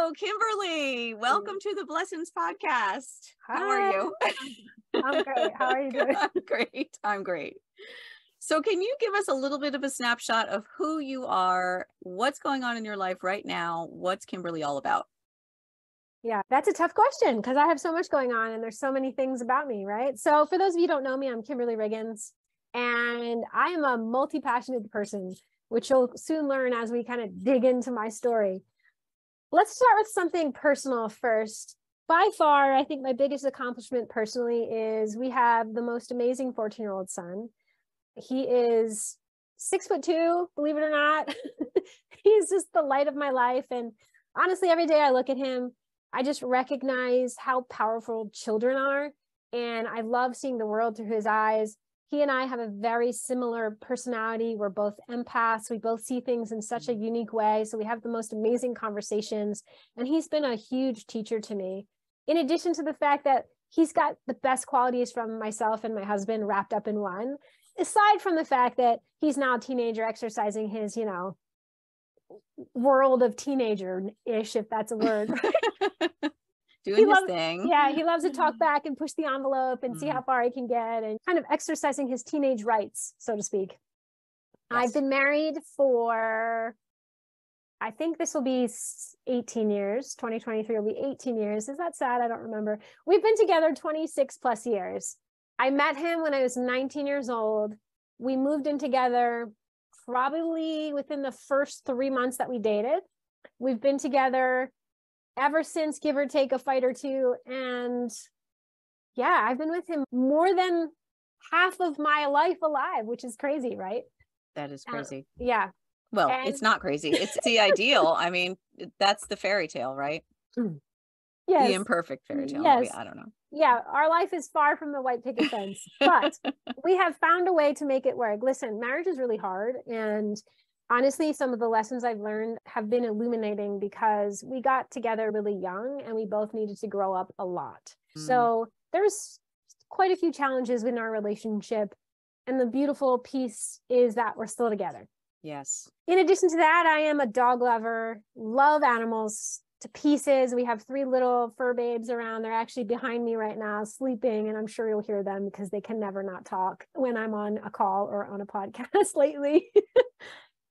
Hello, Kimberly. Welcome to the Blessings Podcast. How are Hi. you? I'm great. How are you doing? I'm great. So can you give us a little bit of a snapshot of who you are, what's going on in your life right now? What's Kimberly all about? Yeah, that's a tough question because I have so much going on and there's so many things about me, right? So for those of you who don't know me, I'm Kimberly Riggins, and I am a multi-passionate person, which you'll soon learn as we kind of dig into my story. Let's start with something personal first. By far, I think my biggest accomplishment personally is we have the most amazing 14-year-old son. He is 6'2", believe it or not. He's just the light of my life. And honestly, every day I look at him, I just recognize how powerful children are. And I love seeing the world through his eyes. He and I have a very similar personality. We're both empaths. We both see things in such a unique way. So we have the most amazing conversations. And he's been a huge teacher to me. In addition to the fact that he's got the best qualities from myself and my husband wrapped up in one, aside from the fact that he's now a teenager exercising his, world of teenager-ish, if that's a word. Doing his thing. Yeah, he loves to talk back and push the envelope and see how far he can get and kind of exercising his teenage rights, so to speak. Yes. I've been married for, I think this will be 18 years. 2023 will be 18 years. Is that sad? I don't remember. We've been together 26 plus years. I met him when I was 19 years old. We moved in together probably within the first 3 months that we dated. We've been together ever since, give or take a fight or two. And yeah, I've been with him more than half of my life alive, which is crazy, right? That is crazy. Yeah. Well, it's not crazy. It's the ideal. I mean, that's the fairy tale, right? Yes. The imperfect fairy tale. Yes. Maybe. I don't know. Yeah, our life is far from the white picket fence, but we have found a way to make it work. Listen, marriage is really hard. And honestly, some of the lessons I've learned have been illuminating because we got together really young and we both needed to grow up a lot. So there's quite a few challenges in our relationship. And the beautiful piece is that we're still together. Yes. In addition to that, I am a dog lover, love animals to pieces. We have 3 little fur babes around. They're actually behind me right now sleeping, and I'm sure you'll hear them because they can never not talk when I'm on a call or on a podcast lately.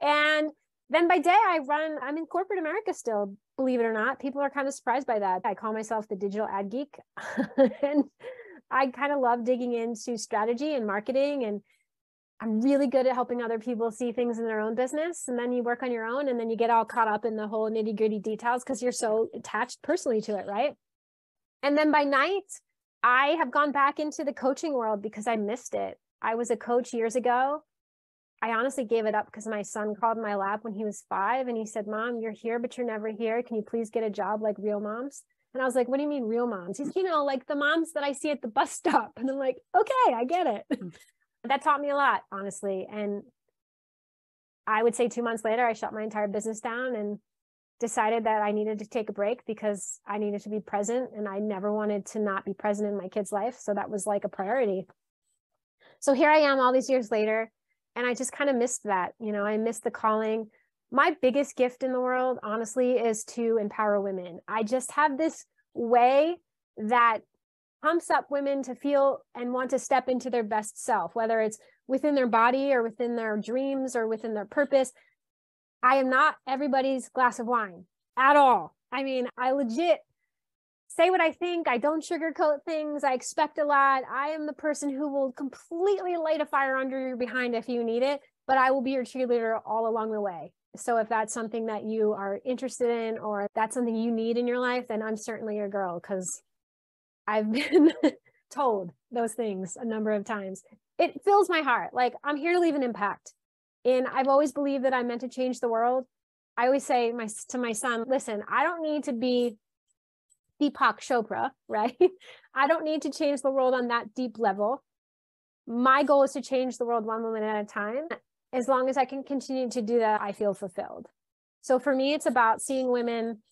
And then by day I'm in corporate America still, believe it or not. People are kind of surprised by that. I call myself the digital ad geek. And I kind of love digging into strategy and marketing, and I'm really good at helping other people see things in their own business. And then you work on your own and then you get all caught up in the whole nitty gritty details because you're so attached personally to it, right? And then by night, I have gone back into the coaching world because I missed it. I was a coach years ago. I honestly gave it up because my son called my lap when he was 5 and he said, "Mom, you're here, but you're never here. Can you please get a job like real moms?" And I was like, "What do you mean real moms?" He's, like the moms that I see at the bus stop. And I'm like, okay, I get it. That taught me a lot, honestly. And I would say 2 months later, I shut my entire business down and decided that I needed to take a break because I needed to be present and I never wanted to not be present in my kid's life. So that was like a priority. So here I am all these years later, and I just kind of missed that. I missed the calling. My biggest gift in the world, honestly, is to empower women. I just have this way that pumps up women to feel and want to step into their best self, whether it's within their body or within their dreams or within their purpose. I am not everybody's glass of wine at all. I mean, I legit say what I think. I don't sugarcoat things. I expect a lot. I am the person who will completely light a fire under your behind if you need it, but I will be your cheerleader all along the way. So if that's something that you are interested in or that's something you need in your life, then I'm certainly your girl, because I've been told those things a number of times. It fills my heart. Like, I'm here to leave an impact. And I've always believed that I'm meant to change the world. I always say to my son, listen, I don't need to be Deepak Chopra, right? I don't need to change the world on that deep level. My goal is to change the world one woman at a time. As long as I can continue to do that, I feel fulfilled. So for me, it's about seeing women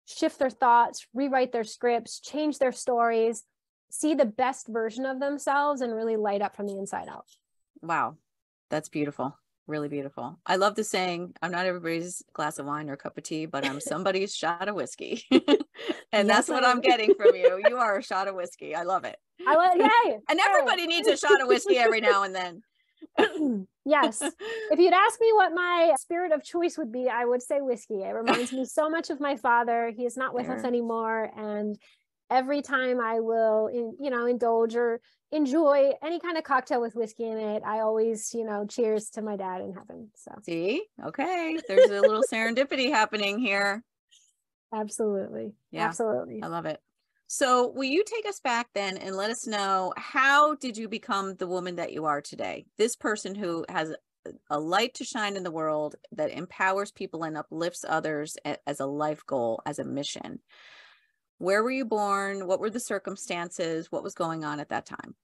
shift their thoughts, rewrite their scripts, change their stories, see the best version of themselves, and really light up from the inside out. Wow. That's beautiful. Really beautiful. I love the saying, I'm not everybody's glass of wine or cup of tea, but I'm somebody's shot of whiskey. And Yes, that's what I'm getting from you. You are a shot of whiskey. I love it. I love, yay. And everybody needs a shot of whiskey every now and then. Yes. If you'd ask me what my spirit of choice would be, I would say whiskey. It reminds me so much of my father. He is not with us anymore. And every time I will, indulge or enjoy any kind of cocktail with whiskey in it, I always, cheers to my dad in heaven. So see, okay. There's a little serendipity happening here. Absolutely. Yeah. Absolutely. I love it. So will you take us back then and let us know, how did you become the woman that you are today? This person who has a light to shine in the world, that empowers people and uplifts others as a life goal, as a mission. Where were you born? What were the circumstances? What was going on at that time?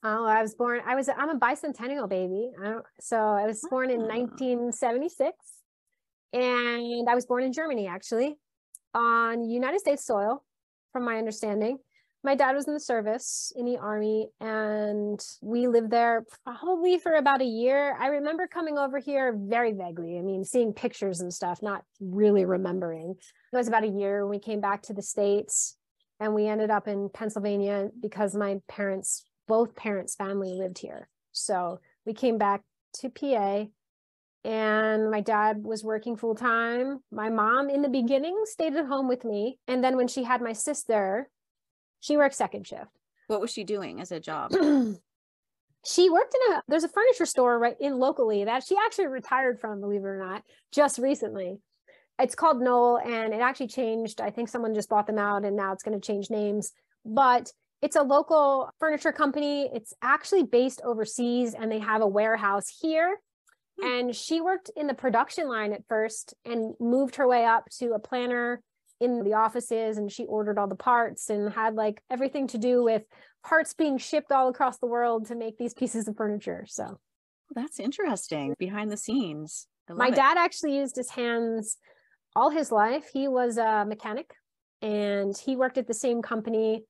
Oh, I'm a bicentennial baby. So I was born in 1976, and I was born in Germany, actually, on United States soil. From my understanding, my dad was in the service in the Army, and we lived there probably for about a year. I remember coming over here very vaguely. I mean, seeing pictures and stuff, not really remembering. It was about a year when we came back to the States, and we ended up in Pennsylvania because both parents' family lived here. So we came back to PA. And my dad was working full time. My mom in the beginning stayed at home with me. And then when she had my sister, she worked second shift. What was she doing as a job? She worked there's a furniture store right in locally that she actually retired from, believe it or not, just recently. It's called Knoll, and it actually changed. I think someone just bought them out, and now it's going to change names. But it's a local furniture company. It's actually based overseas, and they have a warehouse here. And she worked in the production line at first and moved her way up to a planner in the offices, and she ordered all the parts and had like everything to do with parts being shipped all across the world to make these pieces of furniture. So that's interesting, behind the scenes. My dad actually used his hands all his life. He was a mechanic, and he worked at the same company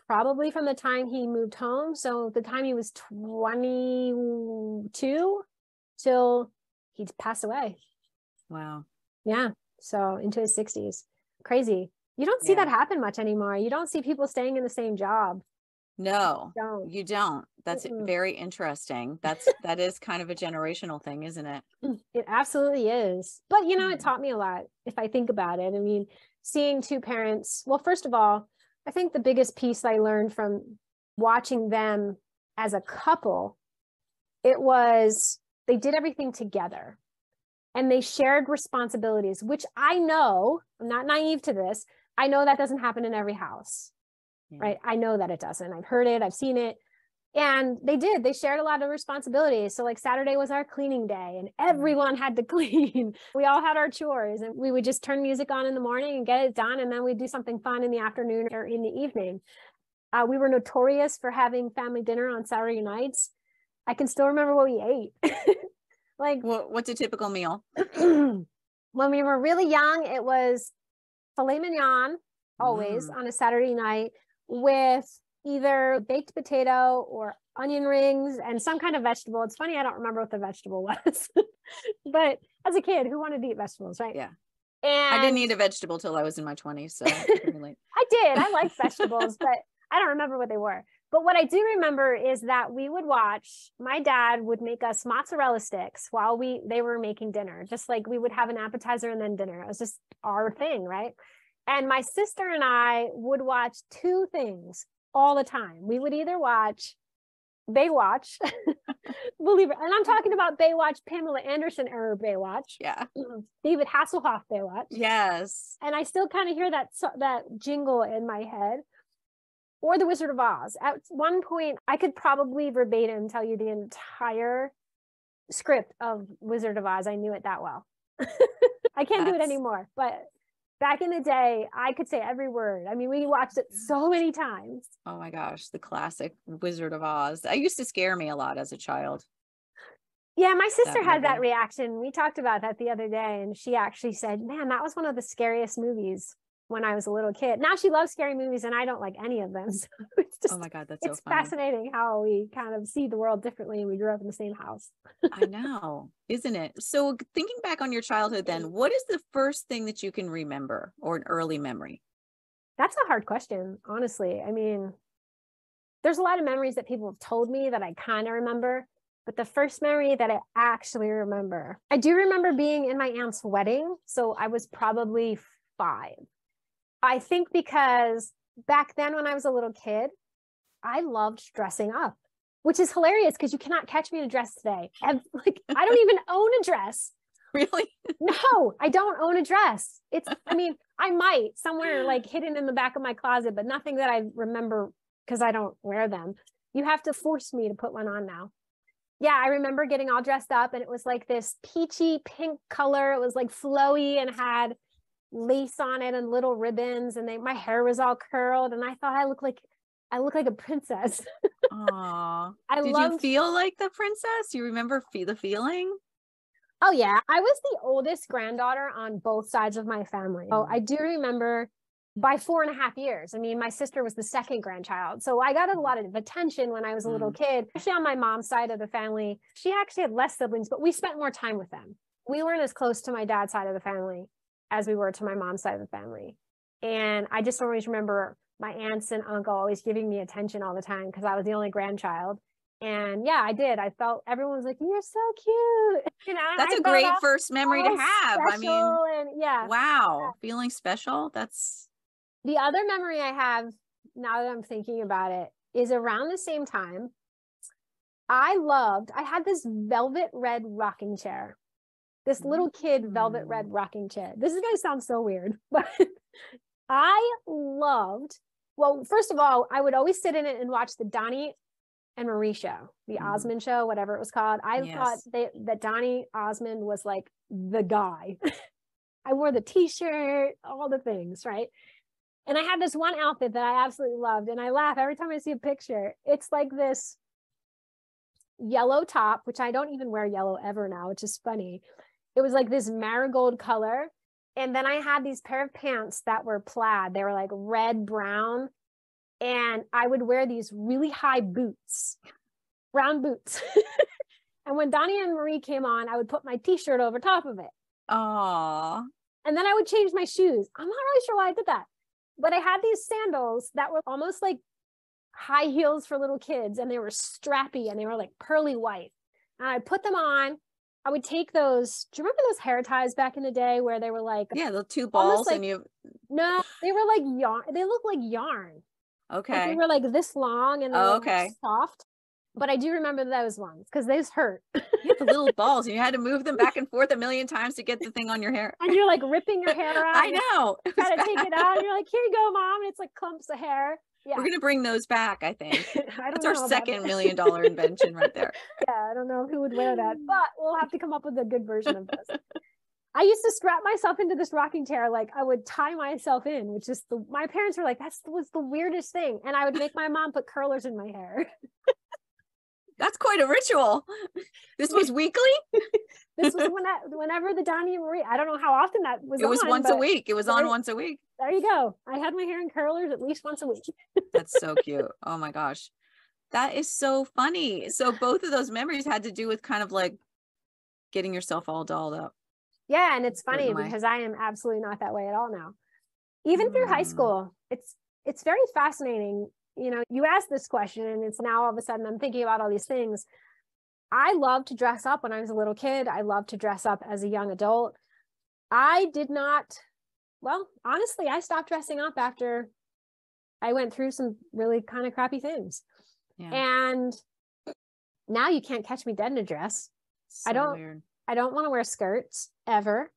probably from the time he moved home. So the time he was 22 till he passed away. Wow. Yeah. So into his 60s. Crazy. You don't see that happen much anymore. You don't see people staying in the same job. No, you don't. That's very interesting. That is kind of a generational thing, isn't it? It absolutely is. But, it taught me a lot if I think about it. I mean, seeing two parents, well, first of all, I think the biggest piece I learned from watching them as a couple, it was they did everything together, and they shared responsibilities, which I know, I'm not naive to this. I know that doesn't happen in every house, right? I know that it doesn't. I've heard it, I've seen it. And they shared a lot of responsibilities. So like Saturday was our cleaning day, and everyone had to clean. We all had our chores, and we would just turn music on in the morning and get it done. And then we'd do something fun in the afternoon or in the evening. We were notorious for having family dinner on Saturday nights. I can still remember what we ate. Like, what's a typical meal? When we were really young, it was filet mignon, always on a Saturday night, with either baked potato or onion rings and some kind of vegetable. It's funny, I don't remember what the vegetable was. But as a kid, who wanted to eat vegetables, right? Yeah. And I didn't eat a vegetable till I was in my 20s, so I did. I liked vegetables, but I don't remember what they were. But what I do remember is that my dad would make us mozzarella sticks while they were making dinner. Just like we would have an appetizer and then dinner. It was just our thing, right? And my sister and I would watch two things all the time. We would either watch Baywatch, believe it, and I'm talking about Baywatch, Pamela Anderson era Baywatch. Yeah. David Hasselhoff Baywatch. Yes. And I still kind of hear that jingle in my head. Or The Wizard of Oz. At one point, I could probably verbatim tell you the entire script of Wizard of Oz. I knew it that well. I can't do it anymore. But back in the day, I could say every word. I mean, we watched it so many times. Oh my gosh, the classic Wizard of Oz. That used to scare me a lot as a child. Yeah, my sister had that reaction. We talked about that the other day, and she actually said, man, that was one of the scariest movies when I was a little kid. Now she loves scary movies and I don't like any of them. So it's just, Oh my God, that's so it's funny. fascinating how we kind of see the world differently and we grew up in the same house. I know, isn't it? So thinking back on your childhood then, what is the first thing that you can remember or an early memory? That's a hard question, honestly. I mean, there's a lot of memories that people have told me that I kind of remember, but the first memory that I actually remember, I do remember being in my aunt's wedding. So I was probably 5. I think because back then when I was a little kid, I loved dressing up, which is hilarious because you cannot catch me in a dress today. And like, I don't even own a dress. Really? No, I don't own a dress. I mean, I might somewhere like hidden in the back of my closet, but nothing that I remember because I don't wear them. You have to force me to put one on now. Yeah, I remember getting all dressed up and it was like this peachy pink color. It was like flowy and had lace on it and little ribbons, and my hair was all curled, and I thought I looked like a princess. Aw. Did you feel like the princess? You remember the feeling? Oh yeah, I was the oldest granddaughter on both sides of my family. Oh, I do remember by 4.5 years. I mean, my sister was the second grandchild. So I got a lot of attention when I was a little kid, especially on my mom's side of the family. She actually had less siblings, but we spent more time with them. We weren't as close to my dad's side of the family as we were to my mom's side of the family. And I just always remember my aunts and uncle always giving me attention all the time because I was the only grandchild. And yeah, I did. I felt everyone was like, "You're so cute." You know, that's a great first memory to have. I mean, and yeah. Wow. Feeling special. That's the other memory I have now that I'm thinking about it is around the same time. I had this velvet red rocking chair, this little kid velvet red rocking chair. This is going to sound so weird, but I loved, well, first of all, I would always sit in it and watch the Donnie and Marie show, the Osmond show, whatever it was called. I thought that Donnie Osmond was like the guy. I wore the t-shirt, all the things, right? And I had this one outfit that I absolutely loved. And I laugh every time I see a picture. It's like this yellow top, which I don't even wear yellow ever now, which is funny. It was like this marigold color. And then I had these pair of pants that were plaid. They were like red, brown. And I would wear these really high boots, brown boots. And when Donnie and Marie came on, I would put my t-shirt over top of it. Aww. And then I would change my shoes. I'm not really sure why I did that. But I had these sandals that were almost like high heels for little kids. And they were strappy and they were like pearly white. And I put them on. I would take those. Do you remember those hair ties back in the day where they were like, yeah, the 2 balls like, and you. No, they were like yarn. They looked like yarn. Okay. Like they were like this long and they were okay. like soft. But I do remember those ones because those hurt. You had the little balls and you had to move them back and forth a million times to get the thing on your hair. And you're like ripping your hair out. I know. You gotta take it out. And you're like, here you go, Mom. And it's like clumps of hair. Yeah. We're gonna bring those back, I think. That's our second $1 million invention right there. Yeah, I don't know who would wear that, but we'll have to come up with a good version of this. I used to strap myself into this rocking chair. Like I would tie myself in, which is my parents were like, that was the weirdest thing. And I would make my mom put curlers in my hair. That's quite a ritual. This was weekly? This was whenever the Donnie and Marie, I don't know how often that was on. It was once a week. It was on once a week. There you go. I had my hair in curlers at least once a week. That's so cute. Oh my gosh. That is so funny. So both of those memories had to do with kind of like getting yourself all dolled up. Yeah. And it's funny because I am absolutely not that way at all now. Even through high school, it's very fascinating. You know, you asked this question and it's now all of a sudden I'm thinking about all these things. I loved to dress up when I was a little kid. I loved to dress up as a young adult. I did not, well, honestly, I stopped dressing up after I went through some really kind of crappy things. Yeah. And now you can't catch me dead in a dress. So weird. I don't want to wear skirts ever.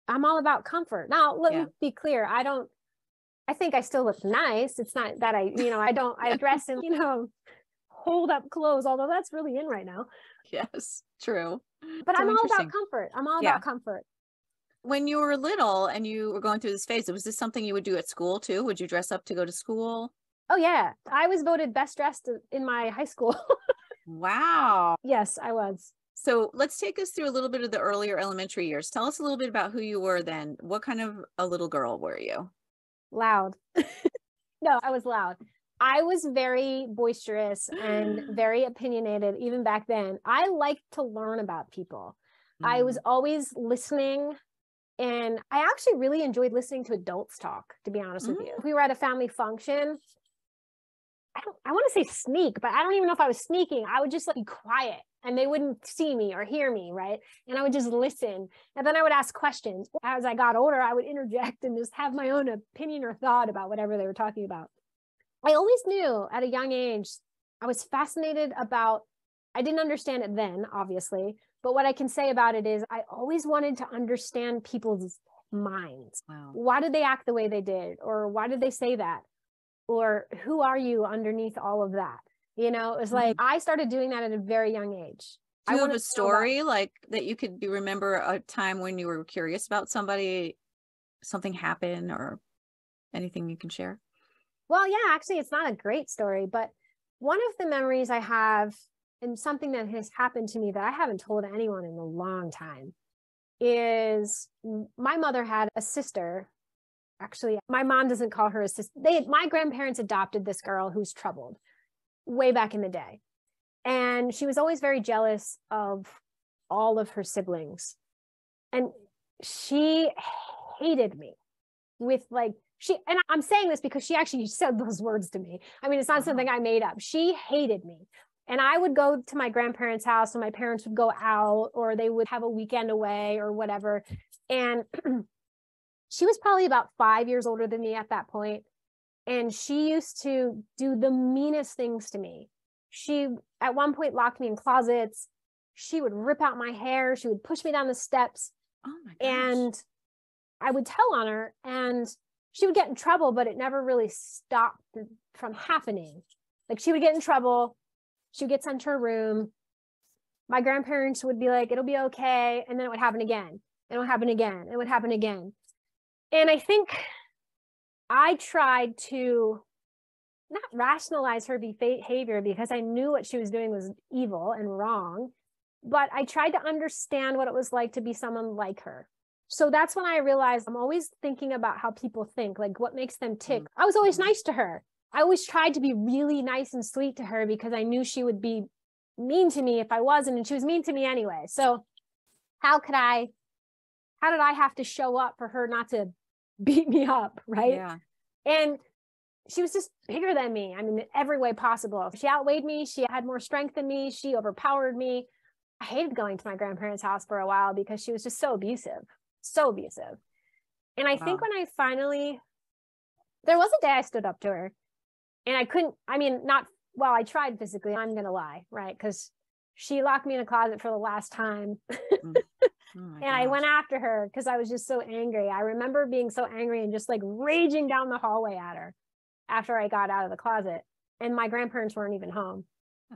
I'm all about comfort. Now, let me be clear. I think I still look nice. It's not that I dress in, hold up clothes, although that's really in right now. Yes, true. But I'm all about comfort. I'm all about comfort. When you were little and you were going through this phase, was this something you would do at school too? Would you dress up to go to school? Oh yeah. I was voted best dressed in my high school. Wow. Yes, I was. So let's take us through a little bit of the earlier elementary years. Tell us a little bit about who you were then. What kind of a little girl were you? Loud. No, I was loud. I was very boisterous and very opinionated even back then. I liked to learn about people. I was always listening, and I actually really enjoyed listening to adults talk, to be honest with you. If we were at a family function, I want to say sneak, but I don't even know if I was sneaking. I would just like be quiet and they wouldn't see me or hear me, right? And I would just listen. And then I would ask questions. As I got older, I would interject and just have my own opinion or thought about whatever they were talking about. I always knew at a young age, I was fascinated about, I didn't understand it then, obviously, but what I can say about it is I always wanted to understand people's minds. Wow. Why did they act the way they did? Or why did they say that? Or who are you underneath all of that? You know, it was like, I started doing that at a very young age. Do you have a story like that you could remember a time when you were curious about somebody, something happened, or anything you can share? Well, yeah, actually, it's not a great story, but one of the memories I have, and something that has happened to me that I haven't told anyone in a long time, is my mother had a sister. Actually, my mom doesn't call her a sister. My grandparents adopted this girl who's troubled way back in the day. And she was always very jealous of all of her siblings. And she hated me with like, and I'm saying this because she actually said those words to me. I mean, it's not something I made up. She hated me. And I would go to my grandparents' house and my parents would go out, or they would have a weekend away or whatever. And she was probably about 5 years older than me at that point. And she used to do the meanest things to me. She, at one point, locked me in closets. She would rip out my hair. She would push me down the steps. Oh my gosh. And I would tell on her, and she would get in trouble, but it never really stopped from happening. Like, she would get in trouble. She would get sent to her room. My grandparents would be like, it'll be okay. And then it would happen again. It would happen again. It would happen again. And I think I tried to not rationalize her behavior because I knew what she was doing was evil and wrong, but I tried to understand what it was like to be someone like her. So that's when I realized I'm always thinking about how people think, like what makes them tick. I was always nice to her. I always tried to be really nice and sweet to her because I knew she would be mean to me if I wasn't, and she was mean to me anyway. So how did I have to show up for her not to beat me up, right? Yeah. And she was just bigger than me. I mean, in every way possible. She outweighed me. She had more strength than me. She overpowered me. I hated going to my grandparents' house for a while because she was just so abusive. So abusive. And I think when I finally, there was a day I stood up to her and I couldn't, I mean, not, well, I tried physically, I'm going to lie, right? Because she locked me in a closet for the last time. And I went after her because I was just so angry. I remember being so angry and just like raging down the hallway at her after I got out of the closet. And my grandparents weren't even home.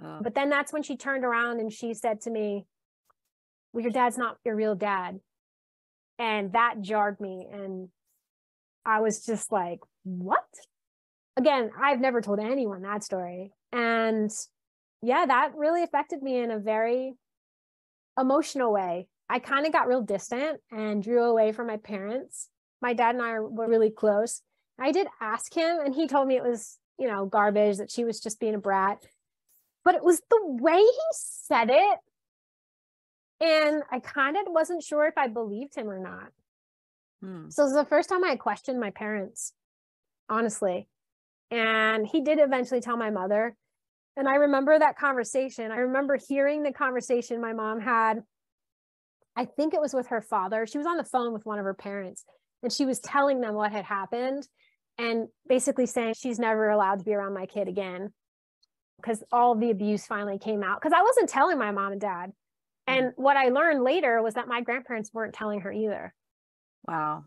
Oh. But then that's when she turned around and she said to me, well, your dad's not your real dad. And that jarred me. And I was just like, what? Again, I've never told anyone that story. And yeah, that really affected me in a very emotional way. I kind of got real distant and drew away from my parents. My dad and I were really close. I did ask him, and he told me it was, you know, garbage, that she was just being a brat. But it was the way he said it. And I kind of wasn't sure if I believed him or not. So it was the first time I questioned my parents, honestly. And he did eventually tell my mother. And I remember that conversation. I remember hearing the conversation my mom had. I think it was with her father. She was on the phone with one of her parents, and she was telling them what had happened and basically saying she's never allowed to be around my kid again because all of the abuse finally came out. Because I wasn't telling my mom and dad. And what I learned later was that my grandparents weren't telling her either. Wow.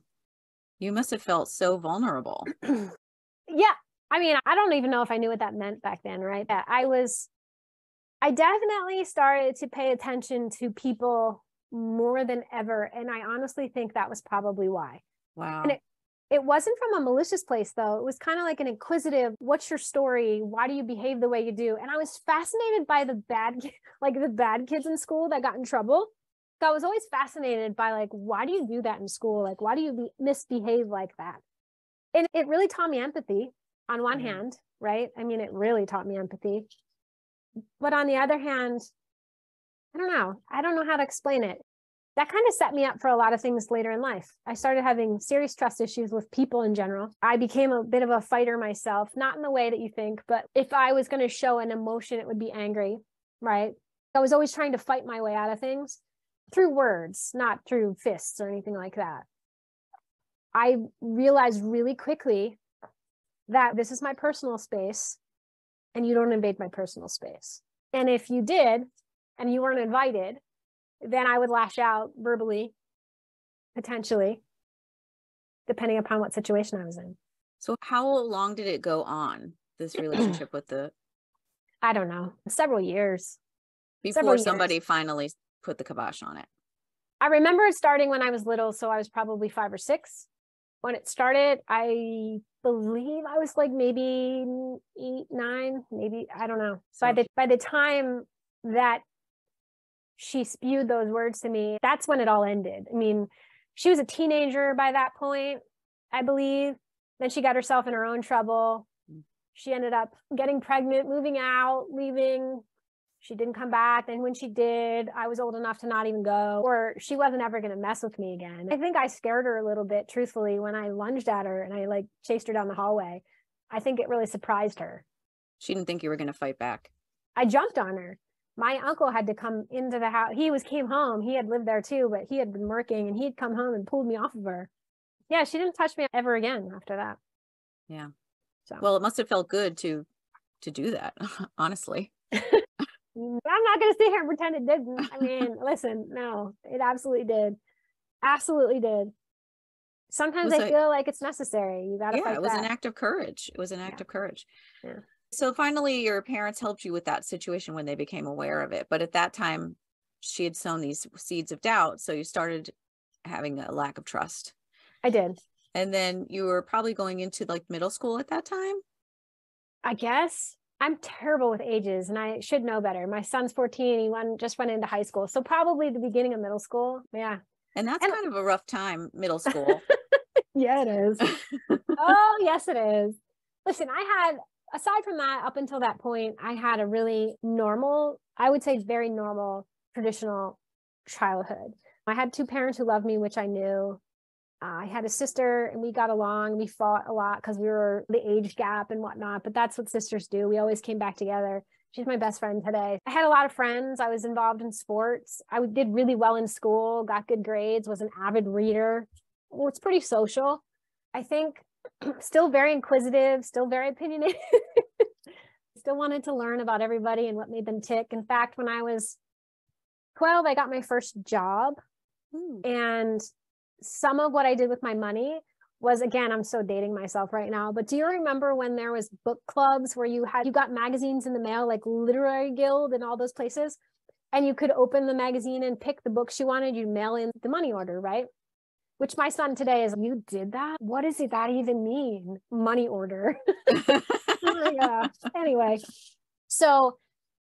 You must have felt so vulnerable. Yeah. I mean, I don't even know if I knew what that meant back then, right? I definitely started to pay attention to people more than ever. And I honestly think that was probably why. Wow. And it wasn't from a malicious place, though. It was kind of like an inquisitive, what's your story? Why do you behave the way you do? And I was fascinated by the bad kids in school that got in trouble. So I was always fascinated by like, why do you do that in school? Like, why do you misbehave like that? And it really taught me empathy on one Yeah. hand, right? I mean, it really taught me empathy. But on the other hand, I don't know. I don't know how to explain it. That kind of set me up for a lot of things later in life. I started having serious trust issues with people in general. I became a bit of a fighter myself, not in the way that you think, but if I was going to show an emotion, it would be angry, right? I was always trying to fight my way out of things through words, not through fists or anything like that. I realized really quickly that this is my personal space and you don't invade my personal space. And if you did and you weren't invited, then I would lash out verbally, potentially, depending upon what situation I was in. So how long did it go on, this relationship with the, I don't know, several years. before somebody finally put the kibosh on it? I remember it starting when I was little, so I was probably 5 or 6. When it started, I believe I was like maybe 8, 9, maybe, I don't know. So by the time that she spewed those words to me, that's when it all ended. I mean, she was a teenager by that point, I believe. Then she got herself in her own trouble. She ended up getting pregnant, moving out, leaving. She didn't come back. And when she did, I was old enough to not even go, or she wasn't ever going to mess with me again. I think I scared her a little bit, truthfully, when I lunged at her and I like chased her down the hallway. I think it really surprised her. She didn't think you were going to fight back. I jumped on her. My uncle had to come into the house. Came home. He had lived there too, but he had been working and he'd come home and pulled me off of her. Yeah, she didn't touch me ever again after that. Yeah. So. Well, it must have felt good to do that, honestly. I'm not going to sit here and pretend it didn't. I mean, listen, no, it absolutely did. Absolutely did. Sometimes I feel like it's necessary. You got to fight back. Yeah, it was an act of courage. It was an act of courage. Yeah. So finally, your parents helped you with that situation when they became aware of it. But at that time, she had sown these seeds of doubt. So you started having a lack of trust. I did. And then you were probably going into like middle school at that time? I guess. I'm terrible with ages and I should know better. My son's 14. He just went into high school. So probably the beginning of middle school. Yeah. And that's kind of a rough time, middle school. Yeah, it is. Oh, yes, it is. Listen, aside from that, up until that point, I had a really normal, I would say very normal, traditional childhood. I had 2 parents who loved me, which I knew. I had a sister and we got along. We fought a lot because we were the age gap and whatnot, but that's what sisters do. We always came back together. She's my best friend today. I had a lot of friends. I was involved in sports. I did really well in school, got good grades, was an avid reader. Well, it's pretty social. I think still very inquisitive, still very opinionated. Still wanted to learn about everybody and what made them tick. In fact, when I was 12, I got my first job. And some of what I did with my money was, again, I'm so dating myself right now, but do you remember when there was book clubs where you got magazines in the mail, like Literary Guild and all those places, and you could open the magazine and pick the books you wanted, you'd mail in the money order, right? Which my son today is, you did that? What does that even mean? Money order. Yeah. Anyway, so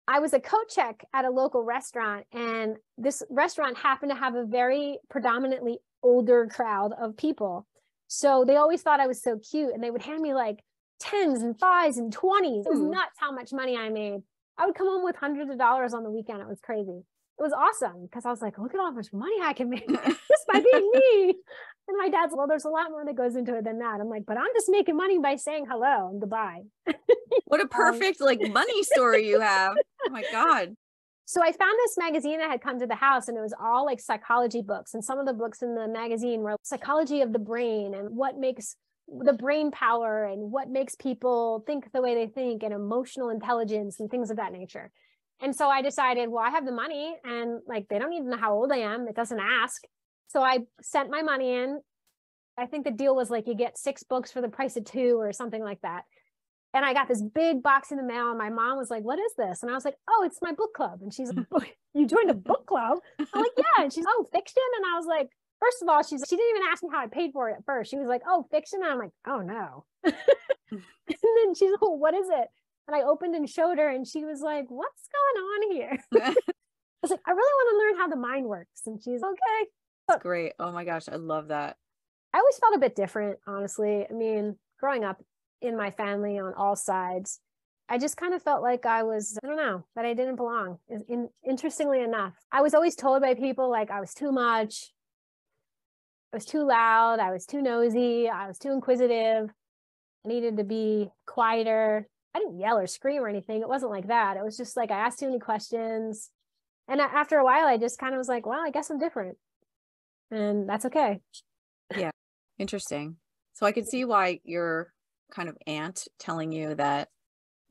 I was a coat check at a local restaurant, and this restaurant happened to have a very predominantly older crowd of people. So they always thought I was so cute, and they would hand me like 10s and 5s and 20s. It was nuts how much money I made. I would come home with hundreds of dollars on the weekend. It was crazy. It was awesome because I was like, look at how much money I can make just by being me. And my dad's, well, there's a lot more that goes into it than that. I'm like, but I'm just making money by saying hello and goodbye. What a perfect like money story you have. Oh my God. So I found this magazine that had come to the house, and it was all like psychology books. And some of the books in the magazine were psychology of the brain and what makes the brain power and what makes people think the way they think and emotional intelligence and things of that nature. And so I decided, well, I have the money and like, they don't even know how old I am. It doesn't ask. So I sent my money in. I think the deal was like, you get 6 books for the price of 2 or something like that. And I got this big box in the mail, and my mom was like, what is this? And I was like, oh, it's my book club. And she's like, you joined a book club? I'm like, yeah. And she's, oh, fiction? And I was like, first of all, she didn't even ask me how I paid for it at first. She was like, oh, fiction? And I'm like, oh no. And then she's like, well, what is it? And I opened and showed her, and she was like, what's going on here? I was like, I really want to learn how the mind works. And she's okay. That's great. Oh my gosh, I love that. I always felt a bit different, honestly. I mean, growing up in my family on all sides, I just kind of felt like I was, I don't know, that I didn't belong. Interestingly enough, I was always told by people like I was too much, I was too loud, I was too nosy, I was too inquisitive, I needed to be quieter. I didn't yell or scream or anything. It wasn't like that. It was just like I asked too many questions. And after a while, I just kind of was like, well, I guess I'm different. And that's okay. Yeah. Interesting. So I could see why your kind of aunt telling you that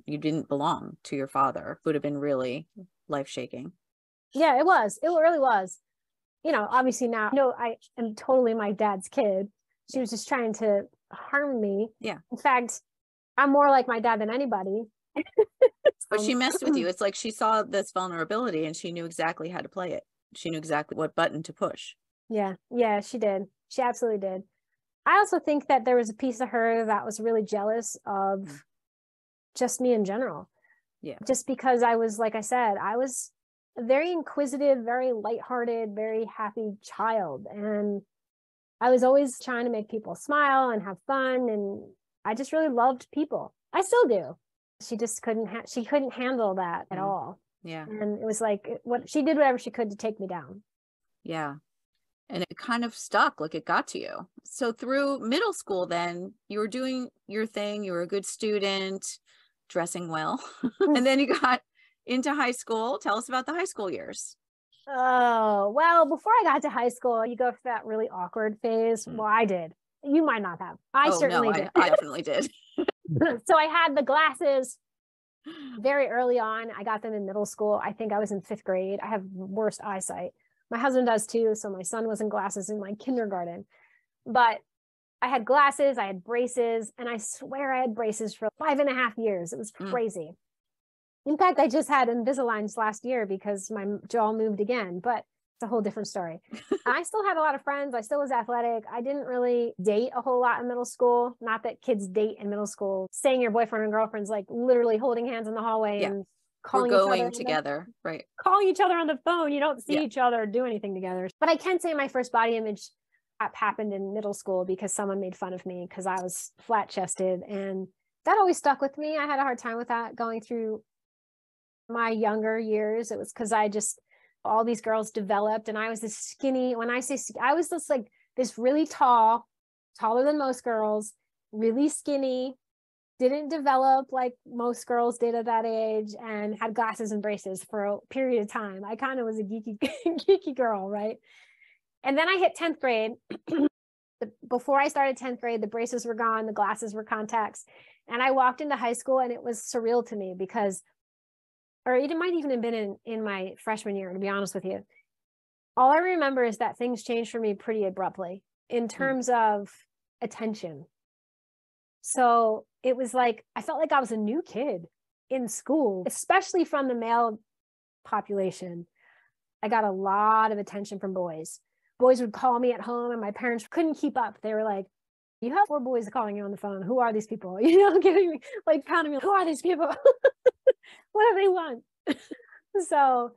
you didn't belong to your father would have been really life shaking. Yeah, it was. It really was. You know, obviously now, no, I am totally my dad's kid. She was just trying to harm me. Yeah. In fact, I'm more like my dad than anybody. But she messed with you. It's like she saw this vulnerability and she knew exactly how to play it. She knew exactly what button to push. Yeah. Yeah, she did. She absolutely did. I also think that there was a piece of her that was really jealous of just me in general. Yeah. Just because I was, like I said, I was a very inquisitive, very lighthearted, very happy child. And I was always trying to make people smile and have fun. And I just really loved people. I still do. She just she couldn't handle that at all. Yeah. And it was like what she did whatever she could to take me down. Yeah. And it kind of stuck, like it got to you. So through middle school, then you were doing your thing. You were a good student, dressing well. And then you got into high school. Tell us about the high school years. Oh, well, before I got to high school, you go through that really awkward phase. Well, I did. You might not have. I certainly did. I definitely did. So I had the glasses very early on. I got them in middle school. I think I was in 5th grade. I have worst eyesight. My husband does too. So my son was in glasses in like kindergarten. But I had glasses, I had braces, and I swear I had braces for 5.5 years. It was crazy. In fact, I just had Invisaligns last year because my jaw moved again, but it's a whole different story. I still had a lot of friends. I still was athletic. I didn't really date a whole lot in middle school. Not that kids date in middle school. Saying your boyfriend and girlfriend's like literally holding hands in the hallway and calling each other together, right? Calling each other on the phone. You don't see each other do anything together. But I can say my first body image happened in middle school because someone made fun of me because I was flat chested, and that always stuck with me. I had a hard time with that going through my younger years. It was because all these girls developed and I was this skinny. When I say I was this like this really tall, taller than most girls, really skinny, didn't develop like most girls did at that age, and had glasses and braces for a period of time. I kind of was a geeky girl, right? And then I hit 10th grade. Before I started 10th grade, the braces were gone, the glasses were contacts. And I walked into high school and it was surreal to me because, or it might even have been in my freshman year, to be honest with you. All I remember is that things changed for me pretty abruptly in terms of attention. So it was like, I felt like I was a new kid in school, especially from the male population. I got a lot of attention from boys. Boys would call me at home and my parents couldn't keep up. They were like, you have 4 boys calling you on the phone. Who are these people? You know, giving me like pounding me. Who are these people? What do they want? So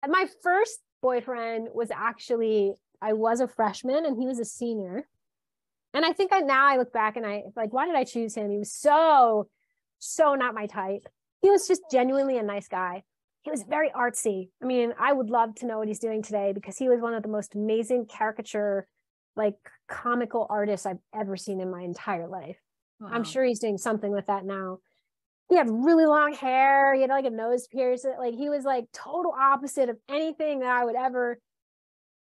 my first boyfriend was actually, I was a freshman and he was a senior. And I think now I look back and I like, why did I choose him? He was so not my type. He was just genuinely a nice guy. He was very artsy. I mean, I would love to know what he's doing today because he was one of the most amazing caricature, like comical artists I've ever seen in my entire life. Wow. I'm sure he's doing something with that now. He had really long hair. He had like a nose pierce. Like he was like total opposite of anything that I would ever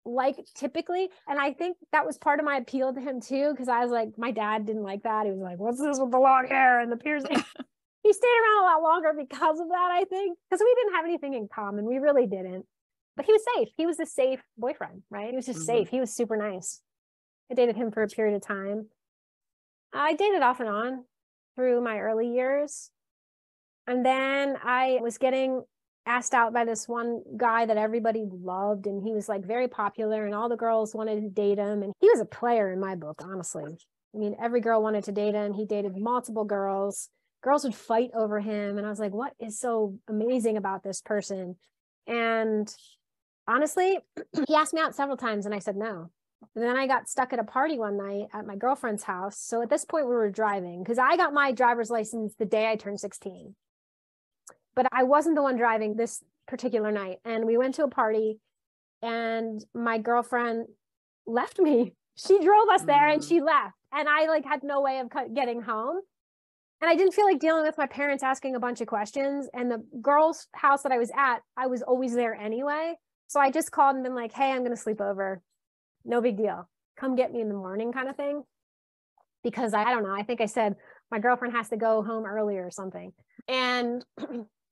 like typically. And I think that was part of my appeal to him too, because I was like, my dad didn't like that. He was like, what's this with the long hair and the piercing? He stayed around a lot longer because of that, I think, because we didn't have anything in common. We really didn't. But he was safe. He was a safe boyfriend, right? He was just safe. He was super nice. I dated him for a period of time. I dated off and on through my early years. And then I was getting asked out by this one guy that everybody loved. And he was like very popular and all the girls wanted to date him. And he was a player in my book, honestly. I mean, every girl wanted to date him. He dated multiple girls. Girls would fight over him. And I was like, what is so amazing about this person? And honestly, he asked me out several times and I said no. And then I got stuck at a party one night at my girlfriend's house. So at this point we were driving because I got my driver's license the day I turned 16. But I wasn't the one driving this particular night. And we went to a party and my girlfriend left me. She drove us there and she left. And I like had no way of getting home. And I didn't feel like dealing with my parents asking a bunch of questions. And the girl's house that I was at, I was always there anyway. So I just called and been like, hey, I'm going to sleep over. No big deal. Come get me in the morning kind of thing. Because I don't know. I think I said my girlfriend has to go home early or something. And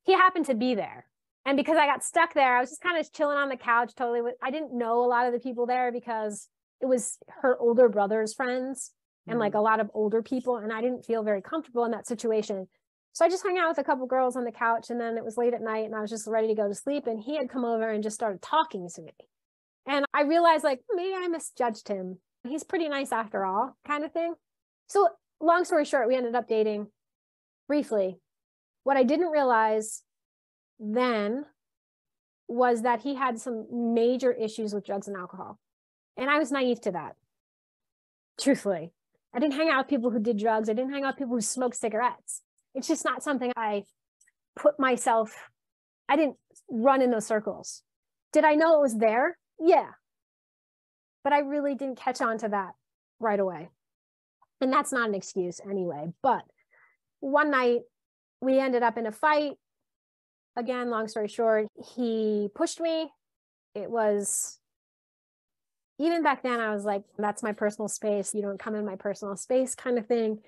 he happened to be there. And because I got stuck there, I was just kind of chilling on the couch. Totally. I didn't know a lot of the people there because it was her older brother's friends and like a lot of older people. And I didn't feel very comfortable in that situation. So I just hung out with a couple girls on the couch and then it was late at night and I was just ready to go to sleep. And he had come over and just started talking to me. And I realized like, maybe I misjudged him. He's pretty nice after all, kind of thing. So long story short, we ended up dating briefly. What I didn't realize then was that he had some major issues with drugs and alcohol. And I was naive to that, truthfully. I didn't hang out with people who did drugs. I didn't hang out with people who smoked cigarettes. It's just not something I didn't run in those circles. Did I know it was there? Yeah. But I really didn't catch on to that right away. And that's not an excuse anyway. But one night we ended up in a fight. Again, long story short, he pushed me. It was, even back then I was like, that's my personal space. You don't come in my personal space kind of thing.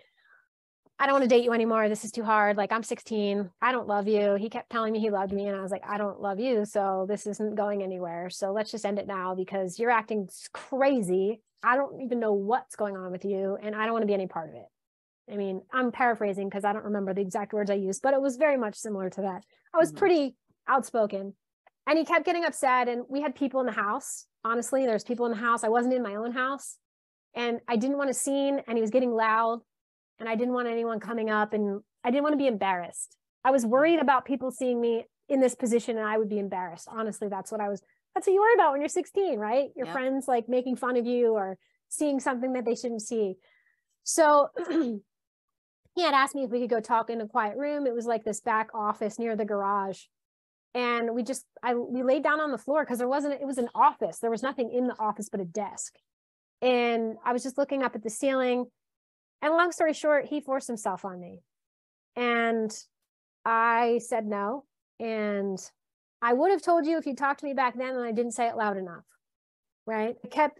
I don't want to date you anymore. This is too hard. Like, I'm 16. I don't love you. He kept telling me he loved me. And I was like, I don't love you. So this isn't going anywhere. So let's just end it now because you're acting crazy. I don't even know what's going on with you. And I don't want to be any part of it. I mean, I'm paraphrasing because I don't remember the exact words I used, but it was very much similar to that. I was pretty outspoken and he kept getting upset and we had people in the house. Honestly, there's people in the house. I wasn't in my own house and I didn't want a scene and he was getting loud. And I didn't want anyone coming up and I didn't want to be embarrassed. I was worried about people seeing me in this position and I would be embarrassed. Honestly, that's what you worry about when you're 16, right? Your friends like making fun of you or seeing something that they shouldn't see. So he had asked me if we could go talk in a quiet room. It was like this back office near the garage. And we laid down on the floor because it was an office. There was nothing in the office but a desk. And I was just looking up at the ceiling. And long story short, he forced himself on me. And I said no. And I would have told you if you talked to me back then and I didn't say it loud enough, right? I kept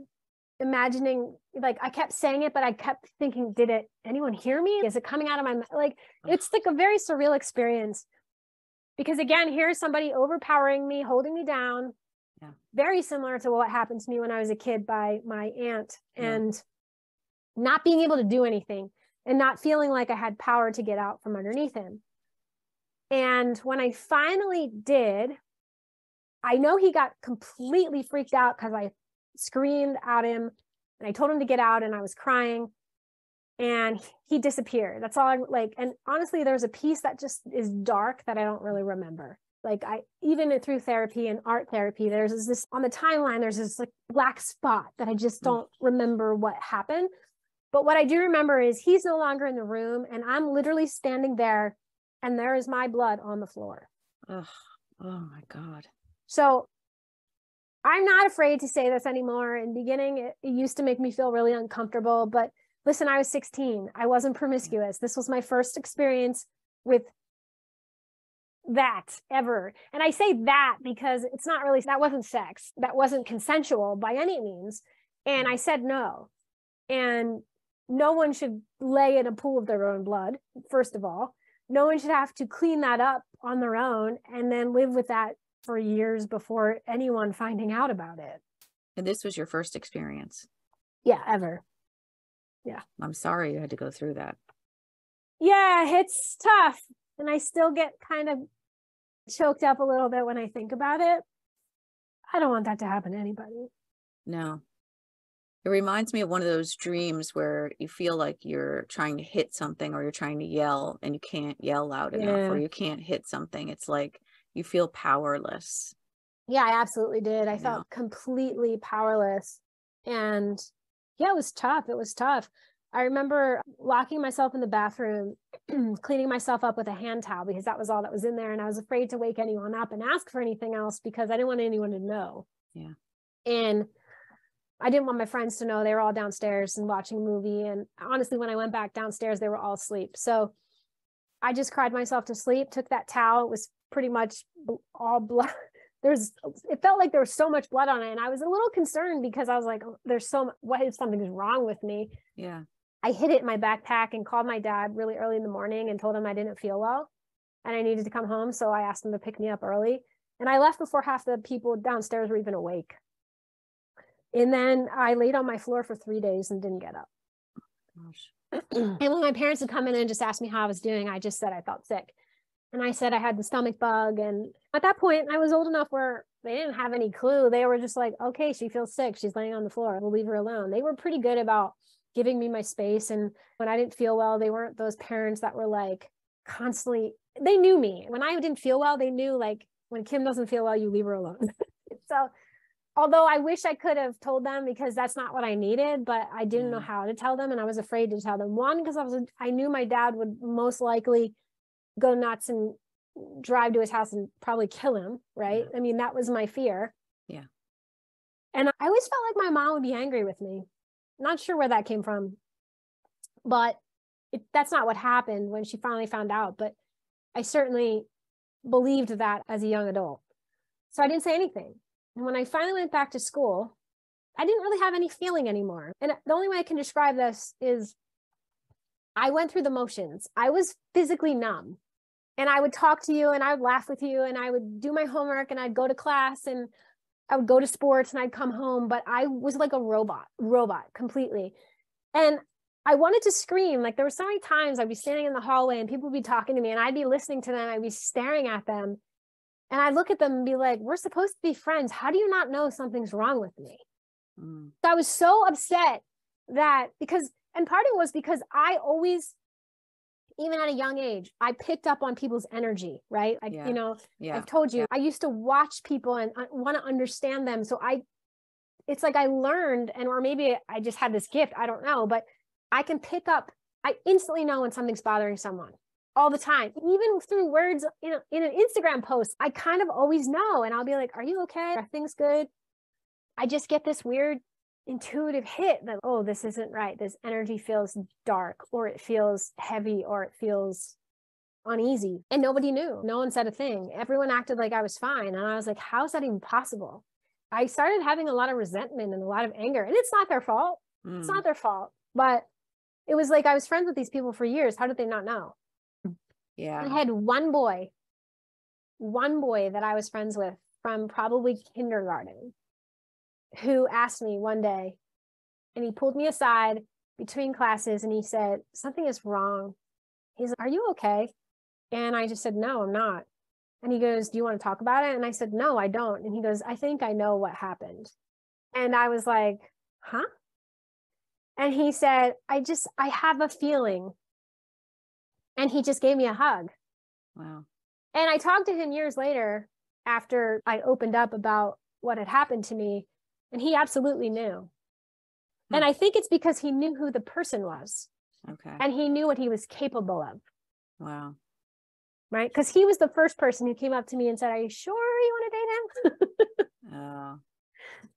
imagining, like I kept saying it, but I kept thinking, did anyone hear me? Is it coming out of my mouth? Like, it's like a very surreal experience. Because again, here's somebody overpowering me, holding me down. Yeah. Very similar to what happened to me when I was a kid by my aunt. And not being able to do anything and not feeling like I had power to get out from underneath him. And when I finally did, I know he got completely freaked out because I screamed at him and I told him to get out and I was crying and he disappeared. That's all and honestly, there's a piece that just is dark that I don't really remember. Like even through therapy and art therapy, there's this on the timeline, there's this like black spot that I just don't remember what happened. But what I do remember is he's no longer in the room and I'm literally standing there and there is my blood on the floor. Oh my God. So I'm not afraid to say this anymore. In the beginning, it used to make me feel really uncomfortable, but listen, I was 16. I wasn't promiscuous. This was my first experience with that ever. And I say that because that wasn't sex. That wasn't consensual by any means. And I said no. And no one should lay in a pool of their own blood, first of all. No one should have to clean that up on their own and then live with that for years before anyone finding out about it. And this was your first experience? Yeah, ever. Yeah. I'm sorry you had to go through that. Yeah, it's tough. And I still get kind of choked up a little bit when I think about it. I don't want that to happen to anybody. No. It reminds me of one of those dreams where you feel like you're trying to hit something or you're trying to yell and you can't yell loud enough or you can't hit something. It's like you feel powerless. Yeah, I absolutely did. I felt completely powerless. And yeah, it was tough. It was tough. I remember locking myself in the bathroom, cleaning myself up with a hand towel because that was all that was in there. And I was afraid to wake anyone up and ask for anything else because I didn't want anyone to know. Yeah. And I didn't want my friends to know. They were all downstairs and watching a movie. And honestly, when I went back downstairs, they were all asleep. So I just cried myself to sleep, took that towel. It was pretty much all blood. It felt like there was so much blood on it. And I was a little concerned because I was like, oh, what if something's wrong with me? Yeah. I hid it in my backpack and called my dad really early in the morning and told him I didn't feel well and I needed to come home. So I asked him to pick me up early. And I left before half the people downstairs were even awake. And then I laid on my floor for 3 days and didn't get up. Gosh. And when my parents would come in and just ask me how I was doing, I just said I felt sick. And I said I had the stomach bug. And at that point, I was old enough where they didn't have any clue. They were just like, okay, she feels sick. She's laying on the floor. We'll leave her alone. They were pretty good about giving me my space. And when I didn't feel well, they weren't those parents that were like constantly, they knew me. When I didn't feel well, they knew like when Kim doesn't feel well, you leave her alone. So although I wish I could have told them because that's not what I needed, but I didn't know how to tell them. And I was afraid to tell them. One, because I knew my dad would most likely go nuts and drive to his house and probably kill him. Right. Yeah. I mean, that was my fear. Yeah. And I always felt like my mom would be angry with me. Not sure where that came from, but that's not what happened when she finally found out. But I certainly believed that as a young adult. So I didn't say anything. And when I finally went back to school, I didn't really have any feeling anymore. And the only way I can describe this is I went through the motions. I was physically numb. And I would talk to you and I would laugh with you and I would do my homework and I'd go to class and I would go to sports and I'd come home, but I was like a robot completely. And I wanted to scream. Like there were so many times I'd be standing in the hallway and people would be talking to me and I'd be listening to them. I'd be staring at them. And I'd look at them and be like, we're supposed to be friends. How do you not know something's wrong with me? So I was so upset and part of it was because I always, even at a young age, I picked up on people's energy, right? I've told you, I used to watch people and I want to understand them. So it's like I learned, or maybe I just had this gift, I don't know, but I instantly know when something's bothering someone all the time, even through words in an Instagram post. I kind of always know, and I'll be like, are you okay? Are things good? I just get this weird intuitive hit that, oh, this isn't right. This energy feels dark, or it feels heavy, or it feels uneasy. And nobody knew. No one said a thing. Everyone acted like I was fine. And I was like, how is that even possible? I started having a lot of resentment and a lot of anger. And it's not their fault. It's not their fault. But it was like I was friends with these people for years. How did they not know? Yeah. I had one boy that I was friends with from probably kindergarten who asked me one day, and he pulled me aside between classes and he said, something is wrong. He's like, are you okay? And I just said, no, I'm not. And he goes, do you want to talk about it? And I said, no, I don't. And he goes, I think I know what happened. And I was like, huh? And he said, I have a feeling. And he just gave me a hug. Wow. And I talked to him years later after I opened up about what had happened to me. And he absolutely knew. And I think it's because he knew who the person was. Okay. And he knew what he was capable of. Wow. Right? Because he was the first person who came up to me and said, are you sure you want to date him? Oh.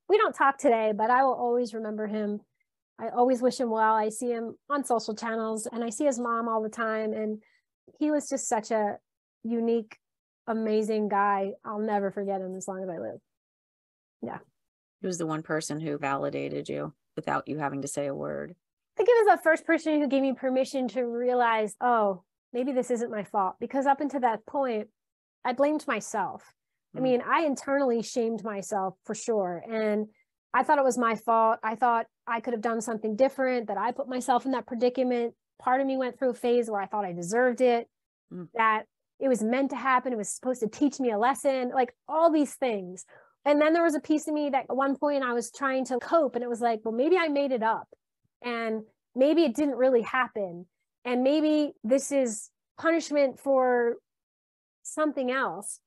We don't talk today, but I will always remember him. I always wish him well. I see him on social channels and I see his mom all the time. And he was just such a unique, amazing guy. I'll never forget him as long as I live. Yeah. He was the one person who validated you without you having to say a word. I think it was the first person who gave me permission to realize, oh, maybe this isn't my fault. Because up until that point, I blamed myself. I mean, I internally shamed myself for sure. And I thought it was my fault. I thought I could have done something different, that I put myself in that predicament. Part of me went through a phase where I thought I deserved it, that it was meant to happen. It was supposed to teach me a lesson, like all these things. And then there was a piece of me that at one point I was trying to cope and it was like, well, maybe I made it up and maybe it didn't really happen. And maybe this is punishment for something else.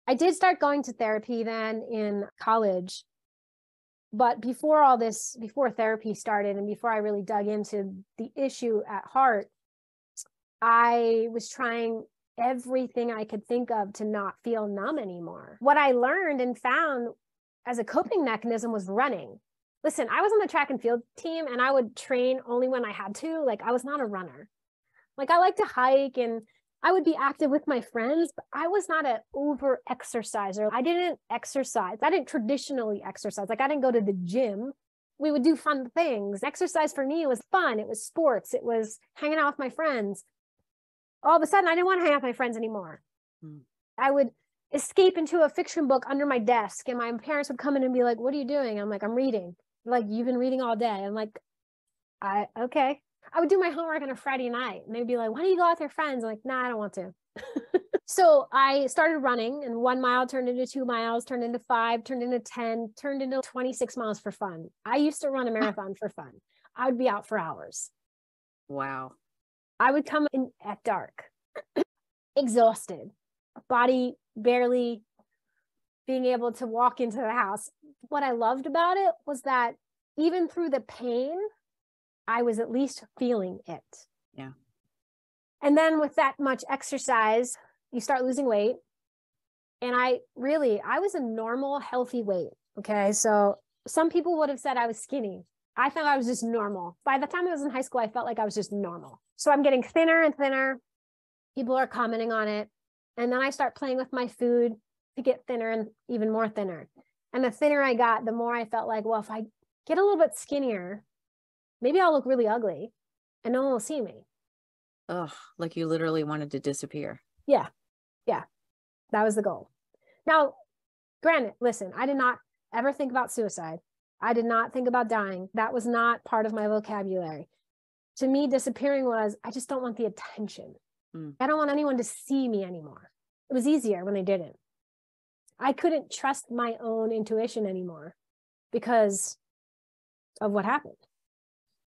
I did start going to therapy then in college. But before all this, before therapy started and before I really dug into the issue at heart, I was trying everything I could think of to not feel numb anymore. What I learned and found as a coping mechanism was running. Listen, I was on the track and field team and I would train only when I had to. Like, I was not a runner. Like, I like to hike and I would be active with my friends, but I was not an over exerciser. I didn't exercise. I didn't traditionally exercise. Like, I didn't go to the gym. We would do fun things. Exercise for me was fun. It was sports. It was hanging out with my friends. All of a sudden, I didn't want to hang out with my friends anymore. I would escape into a fiction book under my desk, and my parents would come in and be like, "What are you doing?" I'm like, "I'm reading." Like, "You've been reading all day." I'm like, okay. I would do my homework on a Friday night, and they'd be like, "Why don't you go out with your friends?" I'm like, "Nah, I don't want to." So I started running, and 1 mile turned into 2 miles, turned into 5, turned into 10, turned into 26 miles for fun. I used to run a marathon for fun. I would be out for hours. Wow. I would come in at dark, exhausted, body barely being able to walk into the house. What I loved about it was that even through the pain, I was at least feeling it. Yeah. And then with that much exercise, you start losing weight. And I was a normal, healthy weight. Okay. So some people would have said I was skinny. I thought I was just normal. By the time I was in high school, I felt like I was just normal. So I'm getting thinner and thinner. People are commenting on it. And then I start playing with my food to get thinner and even more thinner. And the thinner I got, the more I felt like, well, if I get a little bit skinnier, maybe I'll look really ugly and no one will see me. Oh, like you literally wanted to disappear. Yeah. Yeah. That was the goal. Now, granted, listen, I did not ever think about suicide. I did not think about dying. That was not part of my vocabulary. To me, disappearing was, I just don't want the attention. I don't want anyone to see me anymore. It was easier when they didn't. I couldn't trust my own intuition anymore because of what happened.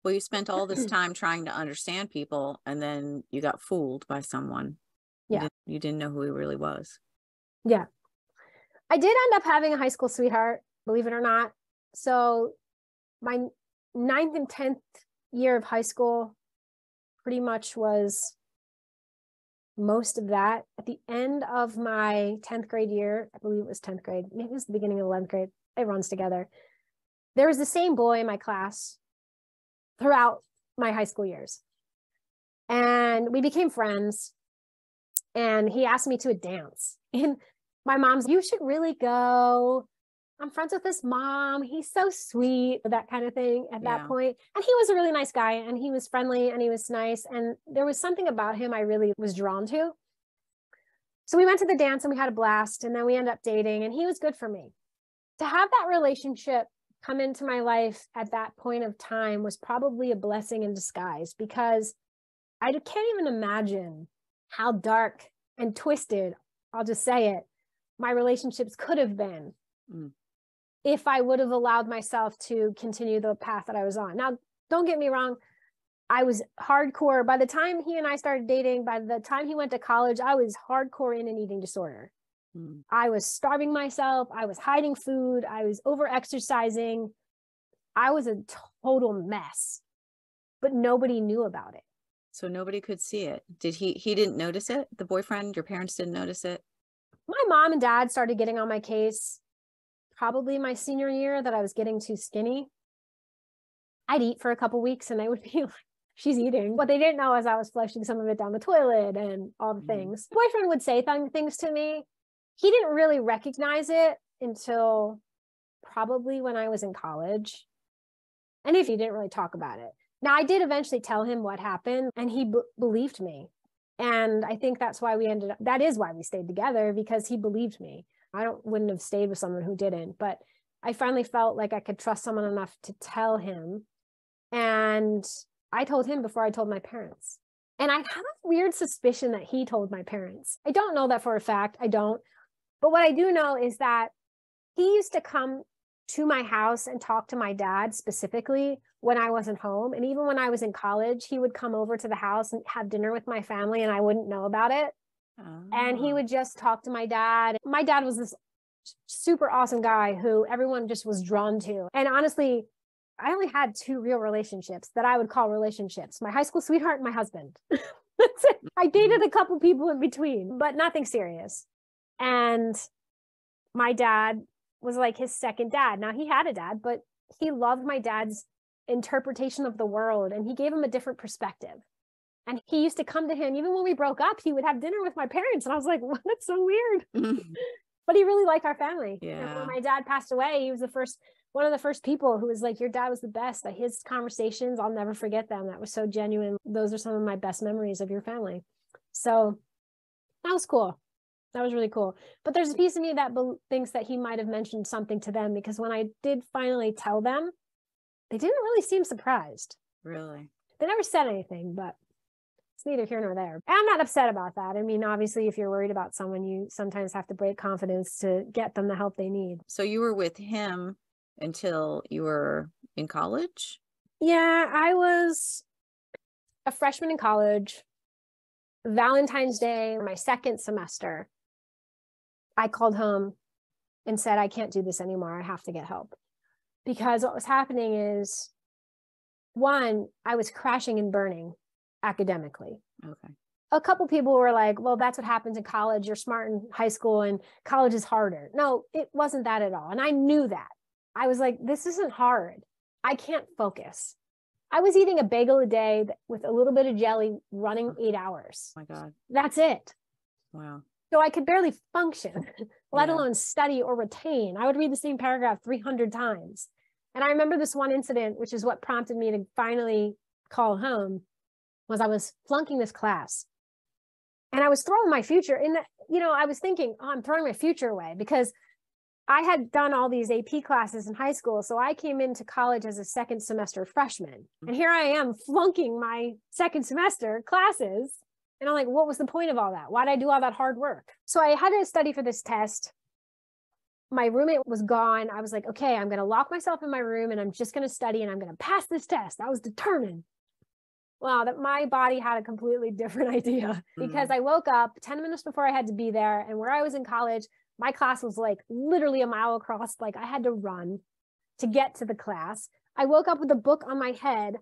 Well, you spent all this time trying to understand people, and then you got fooled by someone. Yeah. You didn't know who he really was. Yeah. I did end up having a high school sweetheart, believe it or not. So my 9th and 10th year of high school pretty much was most of that. At the end of my 10th grade year, I believe it was 10th grade, maybe it was the beginning of 11th grade, it runs together. There was the same boy in my class throughout my high school years. And we became friends. And he asked me to a dance. And my mom's, "You should really go. I'm friends with his mom. He's so sweet," that kind of thing at that point. And he was a really nice guy, and he was friendly, and he was nice. And there was something about him I really was drawn to. So we went to the dance and we had a blast, and then we ended up dating, and he was good for me. To have that relationship come into my life at that point of time was probably a blessing in disguise, because I can't even imagine how dark and twisted, I'll just say it, my relationships could have been if I would have allowed myself to continue the path that I was on. Now, don't get me wrong, I was hardcore. By the time he and I started dating, by the time he went to college, I was hardcore in an eating disorder. I was starving myself. I was hiding food. I was over exercising. I was a total mess, but nobody knew about it. So nobody could see it. He didn't notice it? The boyfriend, your parents didn't notice it? My mom and dad started getting on my case probably my senior year that I was getting too skinny. I'd eat for a couple weeks and they would be like, "She's eating." What they didn't know is I was flushing some of it down the toilet and all the things. Boyfriend would say things to me. He didn't really recognize it until probably when I was in college. And if he didn't really talk about it. Now, I did eventually tell him what happened, and he believed me. And I think that's why that is why we stayed together, because he believed me. Wouldn't have stayed with someone who didn't, but I finally felt like I could trust someone enough to tell him. And I told him before I told my parents. And I have a weird suspicion that he told my parents. I don't know that for a fact. I don't. But what I do know is that he used to come to my house and talk to my dad specifically when I wasn't home. And even when I was in college, he would come over to the house and have dinner with my family, and I wouldn't know about it. And he would just talk to my dad. My dad was this super awesome guy who everyone just was drawn to. And honestly, I only had 2 real relationships that I would call relationships: my high school sweetheart and my husband. That's it. I dated a couple people in between, but nothing serious. And my dad was like his second dad. Now, he had a dad, but he loved my dad's interpretation of the world, and he gave him a different perspective. And he used to come to him, even when we broke up, he would have dinner with my parents. And I was like, well, that's so weird. But he really liked our family. Yeah. And when my dad passed away, he was one of the first people who was like, your dad was the best. Like, his conversations, I'll never forget them. That was so genuine. Those are some of my best memories of your family. So that was cool. That was really cool. But there's a piece of me that thinks that he might have mentioned something to them, because when I did finally tell them, they didn't really seem surprised. Really? They never said anything, but it's neither here nor there. And I'm not upset about that. I mean, obviously, if you're worried about someone, you sometimes have to break confidence to get them the help they need. So you were with him until you were in college? Yeah, I was a freshman in college. Valentine's Day, my second semester, I called home and said, I can't do this anymore. I have to get help. Because what was happening is, one, I was crashing and burning academically. Okay. A couple people were like, well, that's what happens in college. You're smart in high school and college is harder. No, it wasn't that at all. And I knew that. I was like, this isn't hard. I can't focus. I was eating a bagel a day with a little bit of jelly, running 8 hours. Oh my God. That's it. Wow. So I could barely function, let Yeah. alone study or retain. I would read the same paragraph 300 times. And I remember this one incident, which is what prompted me to finally call home, was I was flunking this class. And I was throwing my future in the, I was thinking, oh, I'm throwing my future away, because I had done all these AP classes in high school. So I came into college as a second semester freshman. And here I am flunking my second semester classes. And I'm like, what was the point of all that? Why did I do all that hard work? So I had to study for this test. My roommate was gone. I was like, okay, I'm going to lock myself in my room and I'm just going to study and I'm going to pass this test. I was determined. Wow, that my body had a completely different idea, because I woke up 10 minutes before I had to be there. And where I was in college, my class was like literally a mile across. Like, I had to run to get to the class. I woke up with a book on my head,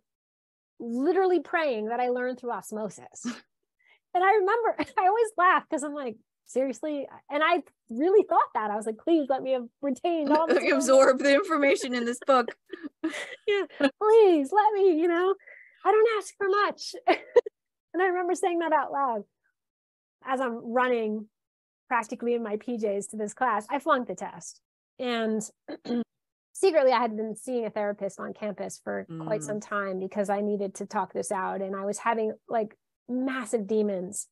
literally praying that I learned through osmosis. And I remember, I always laugh because I'm like, seriously? And I really thought that. I was like, please let me have retained all this. Absorb the information in this book. Yeah, please let me, I don't ask for much. And I remember saying that out loud as I'm running practically in my PJs to this class. I flunked the test. And secretly, I had been seeing a therapist on campus for quite some time, because I needed to talk this out. And I was having like massive demons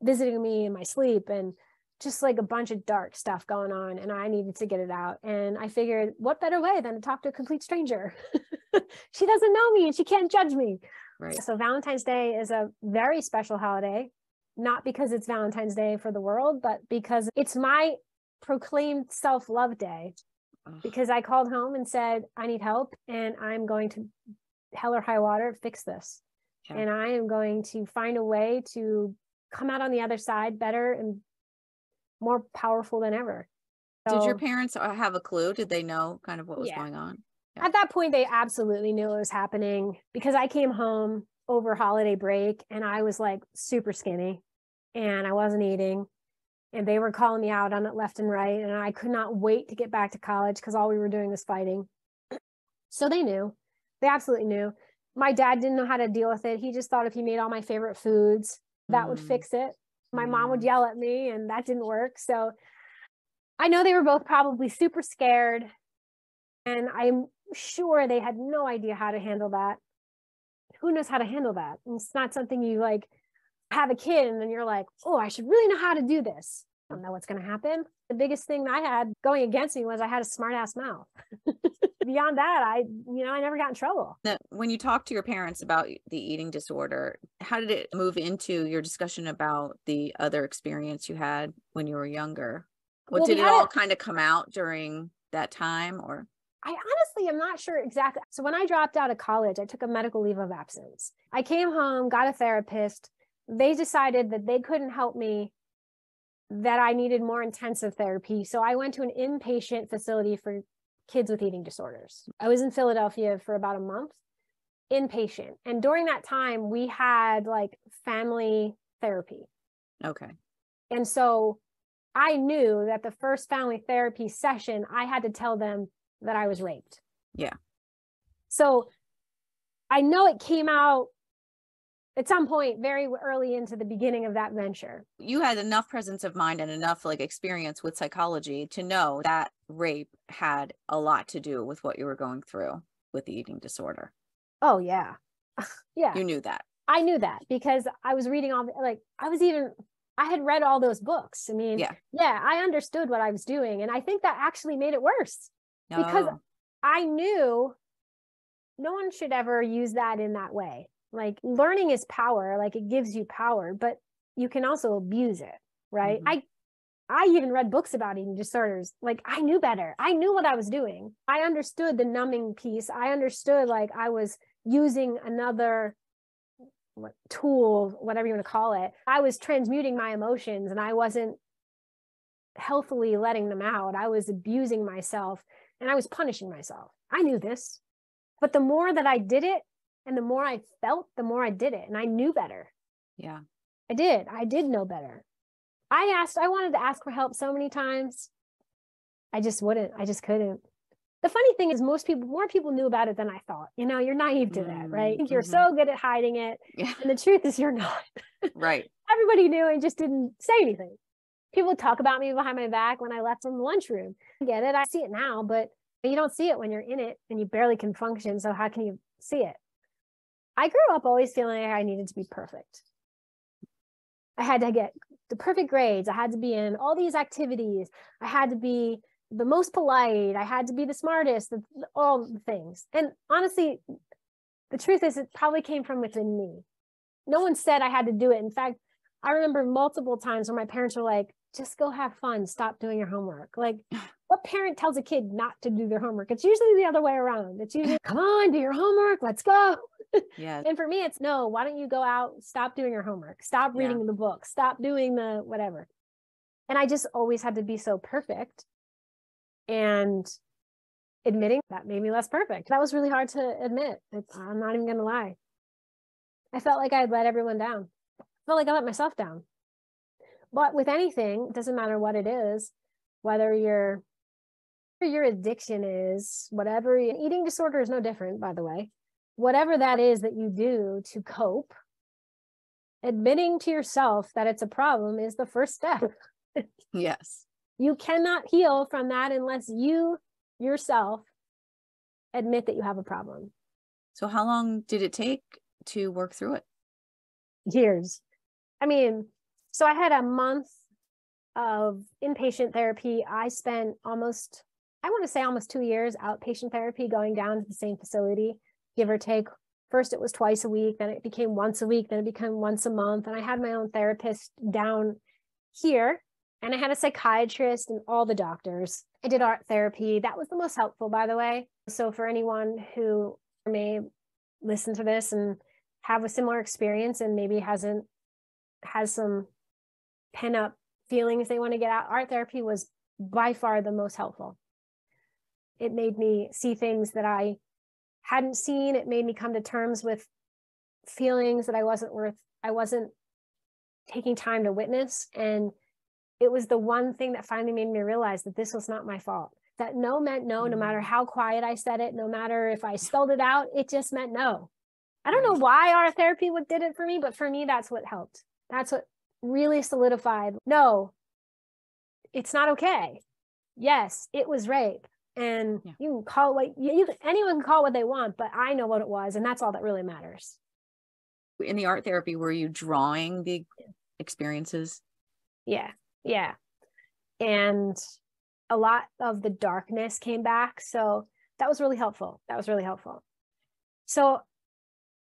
visiting me in my sleep, and just like a bunch of dark stuff going on, and I needed to get it out. And I figured, what better way than to talk to a complete stranger? She doesn't know me and she can't judge me. Right. So Valentine's Day is a very special holiday, not because it's Valentine's Day for the world, but because it's my proclaimed self-love day. Because I called home and said, I need help, and I'm going to, hell or high water, fix this. Yeah. And I am going to find a way to come out on the other side better and more powerful than ever. So, did your parents have a clue? Did they know kind of what was going on? Yeah. At that point, they absolutely knew what was happening, because I came home over holiday break and I was like super skinny and I wasn't eating, and they were calling me out on it left and right. And I could not wait to get back to college, because all we were doing was fighting. So they knew. They absolutely knew. My dad didn't know how to deal with it. He just thought if he made all my favorite foods, that would fix it. My mom would yell at me, and that didn't work. So I know they were both probably super scared, and I'm sure they had no idea how to handle that. Who knows how to handle that? And it's not something you like have a kid and then you're like, oh, I should really know how to do this. I don't know what's going to happen. The biggest thing I had going against me was I had a smart ass mouth. Beyond that, I never got in trouble. Now, when you talked to your parents about the eating disorder, how did it move into your discussion about the other experience you had when you were younger? Did it all kind of come out during that time, or? I honestly am not sure exactly. So when I dropped out of college, I took a medical leave of absence. I came home, got a therapist. They decided that they couldn't help me that I needed more intensive therapy. So I went to an inpatient facility for kids with eating disorders. I was in Philadelphia for about a month, inpatient. And during that time, we had like family therapy. Okay. And so I knew that the first family therapy session, I had to tell them that I was raped. Yeah. So I know it came out at some point very early into the beginning of that venture. You had enough presence of mind and enough like experience with psychology to know that rape had a lot to do with what you were going through with the eating disorder. Oh, yeah. Yeah. You knew that. I knew that because I was reading all like I had read all those books. I mean, Yeah. I understood what I was doing. And I think that actually made it worse because I knew no one should ever use that in that way. Like learning is power, like it gives you power, but you can also abuse it, right? Mm-hmm. I even read books about eating disorders. Like I knew better. I knew what I was doing. I understood the numbing piece. I understood like I was using another tool, whatever you want to call it. I was transmuting my emotions and I wasn't healthily letting them out. I was abusing myself and I was punishing myself. I knew this, but the more that I did it and the more I felt, the more I did it. And I knew better. Yeah. I did know better. I wanted to ask for help so many times. I just couldn't. The funny thing is more people knew about it than I thought. You know, you're naive to that, right? You're so good at hiding it. Yeah. And the truth is you're not. Right. Everybody knew and just didn't say anything. People would talk about me behind my back when I left from the lunchroom. I get it. I see it now, but you don't see it when you're in it and you barely can function. So how can you see it? I grew up always feeling like I needed to be perfect. I had to get the perfect grades. I had to be in all these activities. I had to be the most polite. I had to be the smartest, all the things. And honestly, the truth is it probably came from within me. No one said I had to do it. In fact, I remember multiple times where my parents were like, just go have fun. Stop doing your homework. Like, what parent tells a kid not to do their homework? It's usually the other way around. It's usually, come on, do your homework. Let's go. Yeah. And for me, it's no, why don't you go out, stop doing your homework, stop reading the book, stop doing the whatever. And I just always had to be so perfect. And admitting that made me less perfect. That was really hard to admit. I'm not even going to lie. I felt like I had let everyone down. I felt like I let myself down. But with anything, it doesn't matter what it is, whether your addiction is, whatever, eating disorder is no different, by the way. Whatever that is that you do to cope, admitting to yourself that it's a problem is the first step. Yes. You cannot heal from that unless you yourself admit that you have a problem. So how long did it take to work through it? Years. I mean, so I had a month of inpatient therapy. I spent almost 2 years outpatient therapy, going down to the same facility, give or take. First, it was twice a week, then it became once a week, then it became once a month. And I had my own therapist down here, and I had a psychiatrist and all the doctors. I did art therapy. That was the most helpful, by the way. So for anyone who may listen to this and have a similar experience and maybe has some pent up feelings they want to get out, art therapy was by far the most helpful. It made me see things that I hadn't seen. It made me come to terms with feelings that I wasn't taking time to witness. And it was the one thing that finally made me realize that this was not my fault. That no meant no, no matter how quiet I said it, no matter if I spelled it out, it just meant no. I don't know why art therapy did it for me, but for me, that's what helped. That's what really solidified. No, it's not okay. Yes, it was rape. And you can call it anyone can call it what they want, but I know what it was. And that's all that really matters. In the art therapy, were you drawing the experiences? Yeah. Yeah. And a lot of the darkness came back. So that was really helpful. So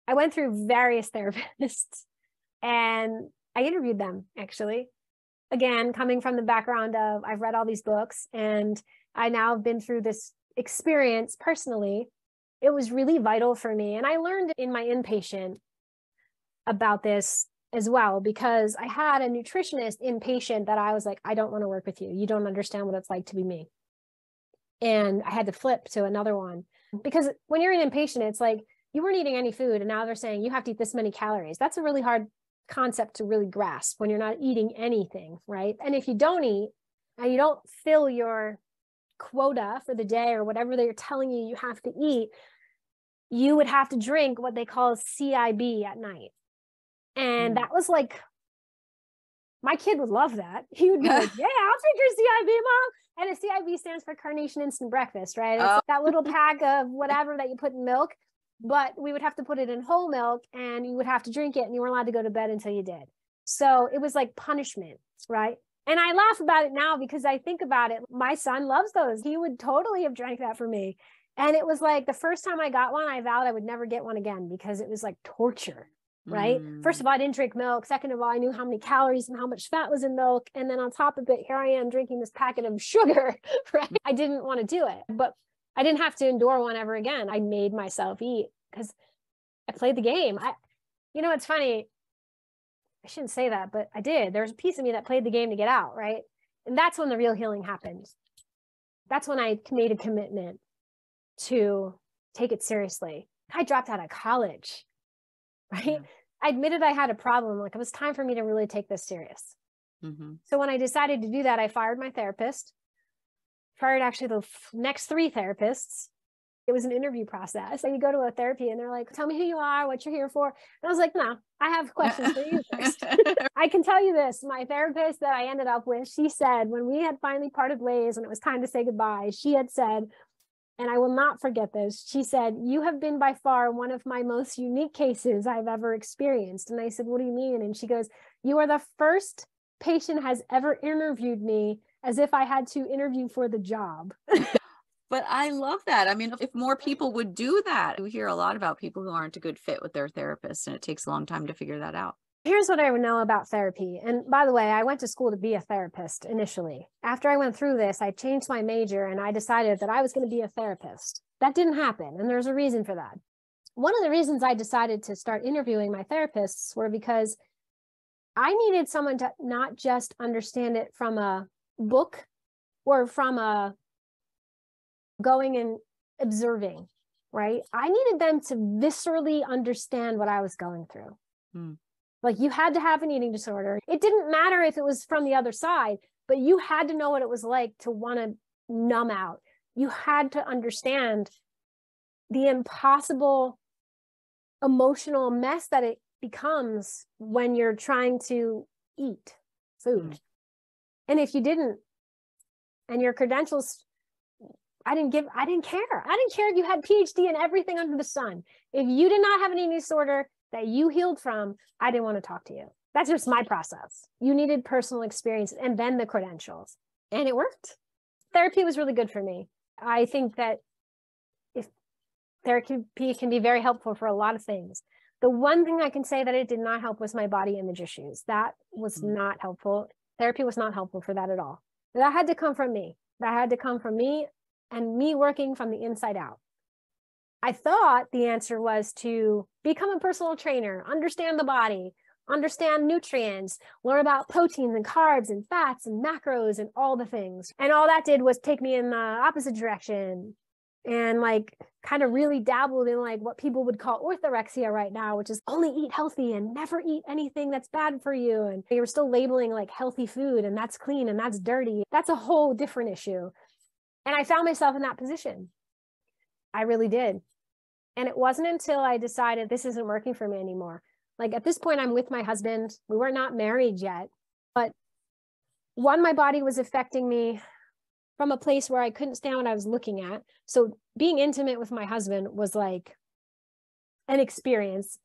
I went through various therapists and I interviewed them, actually. Again, coming from the background of I've read all these books and I now have been through this experience personally. It was really vital for me. And I learned in my inpatient about this as well, because I had a nutritionist inpatient that I was like, I don't want to work with you. You don't understand what it's like to be me. And I had to flip to another one, because when you're an inpatient, it's like you weren't eating any food and now they're saying you have to eat this many calories. That's a really hard concept to really grasp when you're not eating anything, right? And if you don't eat and you don't fill your quota for the day or whatever they're telling you have to eat, you would have to drink what they call CIB at night. And that was like, my kid would love that. He would be like, yeah, I'll drink your CIB, mom. And a CIB stands for Carnation Instant Breakfast, right? It's that little pack of whatever that you put in milk, but we would have to put it in whole milk and you would have to drink it and you weren't allowed to go to bed until you did. So it was like punishment, right? And I laugh about it now because I think about it. My son loves those. He would totally have drank that for me. And it was like the first time I got one, I vowed I would never get one again because it was like torture. Right? First of all, I didn't drink milk. Second of all, I knew how many calories and how much fat was in milk. And then on top of it, here I am drinking this packet of sugar, right? I didn't want to do it, but I didn't have to endure one ever again. I made myself eat because I played the game. It's funny. I shouldn't say that, but I did. There's a piece of me that played the game to get out, right? And that's when the real healing happened. That's when I made a commitment to take it seriously. I dropped out of college, right? Yeah. I admitted I had a problem. Like, it was time for me to really take this serious. So when I decided to do that, I fired my therapist, fired actually the next 3 therapists. It was an interview process. So you go to a therapy and they're like, tell me who you are, what you're here for. And I was like, no, I have questions for you first. I can tell you this. My therapist that I ended up with, she said, when we had finally parted ways and it was time to say goodbye, she had said, and I will not forget this. She said, you have been by far one of my most unique cases I've ever experienced. And I said, what do you mean? And she goes, you are the first patient has ever interviewed me as if I had to interview for the job. But I love that. I mean, if more people would do that, we hear a lot about people who aren't a good fit with their therapist, and it takes a long time to figure that out. Here's what I know about therapy. And by the way, I went to school to be a therapist initially. After I went through this, I changed my major and I decided that I was going to be a therapist. That didn't happen. And there's a reason for that. One of the reasons I decided to start interviewing my therapists were because I needed someone to not just understand it from a book or from a going and observing, right? I needed them to viscerally understand what I was going through. Like, you had to have an eating disorder. It didn't matter if it was from the other side, but you had to know what it was like to want to numb out. You had to understand the impossible emotional mess that it becomes when you're trying to eat food. And if you didn't, and your credentials, I didn't care. I didn't care if you had PhD and everything under the sun. If you did not have an eating disorder that you healed from, I didn't want to talk to you. That's just my process. You needed personal experience and then the credentials. And it worked. Therapy was really good for me. I think that if therapy can be very helpful for a lot of things. The one thing I can say that it did not help was my body image issues. That was not helpful. Therapy was not helpful for that at all. That had to come from me. That had to come from me and me working from the inside out. I thought the answer was to become a personal trainer, understand the body, understand nutrients, learn about proteins and carbs and fats and macros and all the things. And all that did was take me in the opposite direction and like kind of really dabbled in like what people would call orthorexia right now, which is only eat healthy and never eat anything that's bad for you. And they were still labeling like healthy food and that's clean and that's dirty. That's a whole different issue. And I found myself in that position. I really did. And it wasn't until I decided this isn't working for me anymore. Like, at this point, I'm with my husband. We were not married yet. But one, my body was affecting me from a place where I couldn't stand what I was looking at. So being intimate with my husband was like an experience,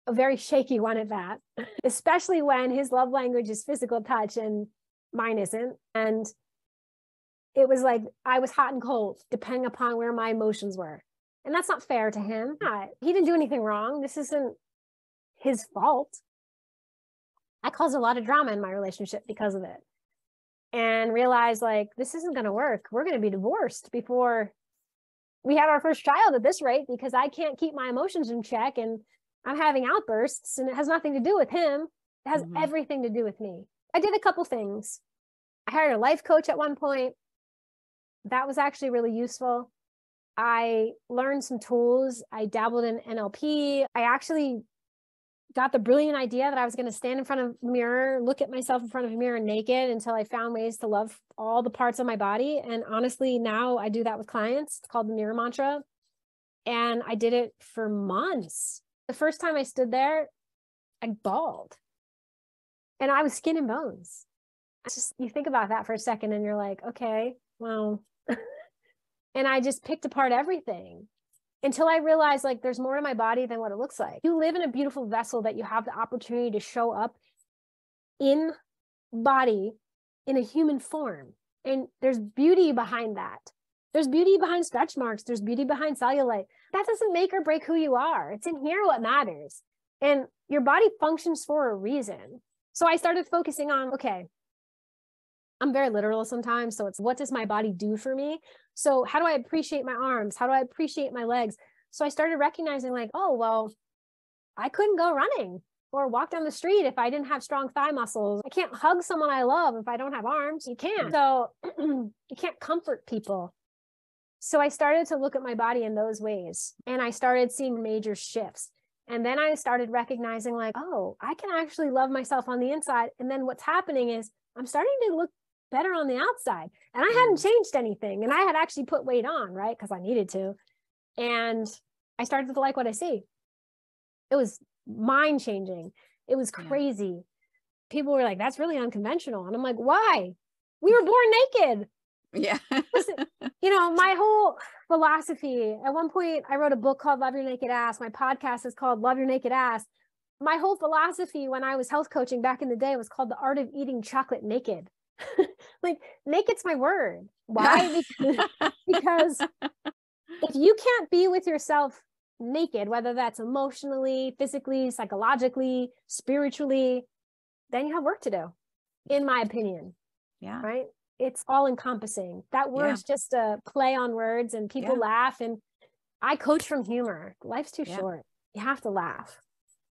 a very shaky one at that, especially when his love language is physical touch and mine isn't. And it was like I was hot and cold, depending upon where my emotions were. And that's not fair to him. He didn't do anything wrong. This isn't his fault. I caused a lot of drama in my relationship because of it. And realized like, this isn't going to work. We're going to be divorced before we have our first child at this rate, because I can't keep my emotions in check. And I'm having outbursts, and it has nothing to do with him. It has everything to do with me. I did a couple things. I hired a life coach at one point. That was actually really useful. I learned some tools. I dabbled in NLP. I actually got the brilliant idea that I was going to stand in front of a mirror, look at myself in front of a mirror naked until I found ways to love all the parts of my body. And honestly, now I do that with clients. It's called the mirror mantra. And I did it for months. The first time I stood there, I bawled. And I was skin and bones. It's just, you think about that for a second and you're like, okay, well, and I just picked apart everything until I realized like there's more to my body than what it looks like. You live in a beautiful vessel that you have the opportunity to show up in body in a human form. And there's beauty behind that. There's beauty behind stretch marks. There's beauty behind cellulite. That doesn't make or break who you are. It's in here what matters. And your body functions for a reason. So I started focusing on, okay, I'm very literal sometimes. So it's what does my body do for me? So how do I appreciate my arms? How do I appreciate my legs? So I started recognizing like, oh, well, I couldn't go running or walk down the street if I didn't have strong thigh muscles. I can't hug someone I love if I don't have arms. You can't. So you can't comfort people. So I started to look at my body in those ways, and I started seeing major shifts. And then I started recognizing like, oh, I can actually love myself on the inside. And then what's happening is I'm starting to look better on the outside. And I hadn't changed anything. And I had actually put weight on, right? Because I needed to. And I started to like what I see. It was mind changing. It was crazy. Yeah. People were like, that's really unconventional. And I'm like, why? We were born naked. Yeah. Listen, you know, my whole philosophy, at one point I wrote a book called Love Your Naked Ass. My podcast is called Love Your Naked Ass. My whole philosophy when I was health coaching back in the day was called The Art of Eating Chocolate Naked. Like, naked's my word. Why? Because if you can't be with yourself naked, whether that's emotionally, physically, psychologically, spiritually, then you have work to do, in my opinion. Yeah. Right? It's all encompassing. That word's just a play on words, and people laugh. And I coach from humor. Life's too short. You have to laugh.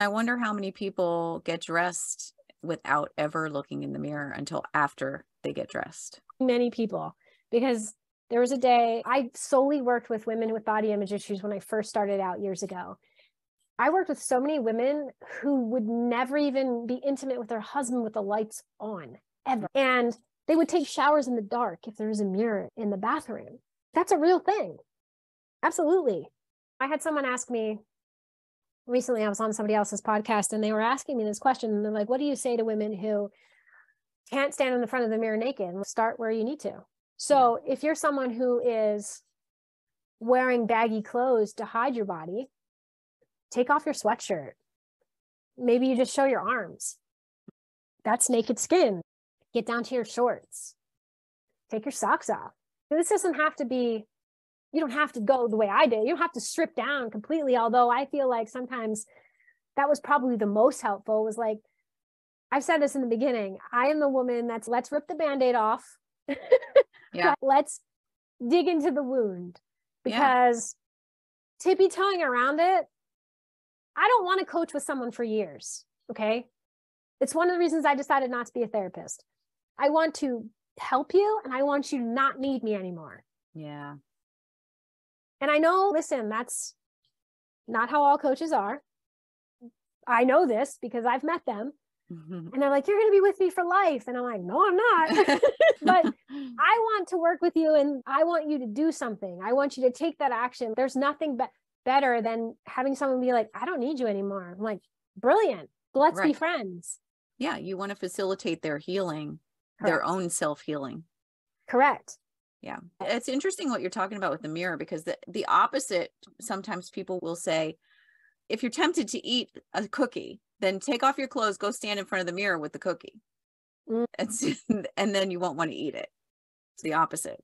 I wonder how many people get dressed without ever looking in the mirror until after they get dressed. Many people, because there was a day I solely worked with women with body image issues when I first started out years ago. I worked with so many women who would never even be intimate with their husband with the lights on, ever. And they would take showers in the dark if there was a mirror in the bathroom. That's a real thing. Absolutely. I had someone ask me recently, I was on somebody else's podcast, and they were asking me this question. And they're like, what do you say to women who can't stand in the front of the mirror naked? And start where you need to. So if you're someone who is wearing baggy clothes to hide your body, take off your sweatshirt. Maybe you just show your arms. That's naked skin. Get down to your shorts. Take your socks off. This doesn't have to be, you don't have to go the way I did. You don't have to strip down completely. Although I feel like sometimes that was probably the most helpful, was like, I've said this in the beginning, I am the woman that's let's rip the Band-Aid off. Let's dig into the wound, because tippy-toeing around it, I don't want to coach with someone for years. Okay. It's one of the reasons I decided not to be a therapist. I want to help you, and I want you to not need me anymore. Yeah. And I know, listen, that's not how all coaches are. I know this because I've met them. And they're like, you're going to be with me for life. And I'm like, no, I'm not. But I want to work with you, and I want you to do something. I want you to take that action. There's nothing better than having someone be like, I don't need you anymore. I'm like, brilliant. Let's be friends. Yeah. You want to facilitate their healing. Their own self-healing. Correct. Yeah. It's interesting what you're talking about with the mirror, because the opposite, sometimes people will say, if you're tempted to eat a cookie, then take off your clothes, go stand in front of the mirror with the cookie. And then you won't want to eat it. It's the opposite.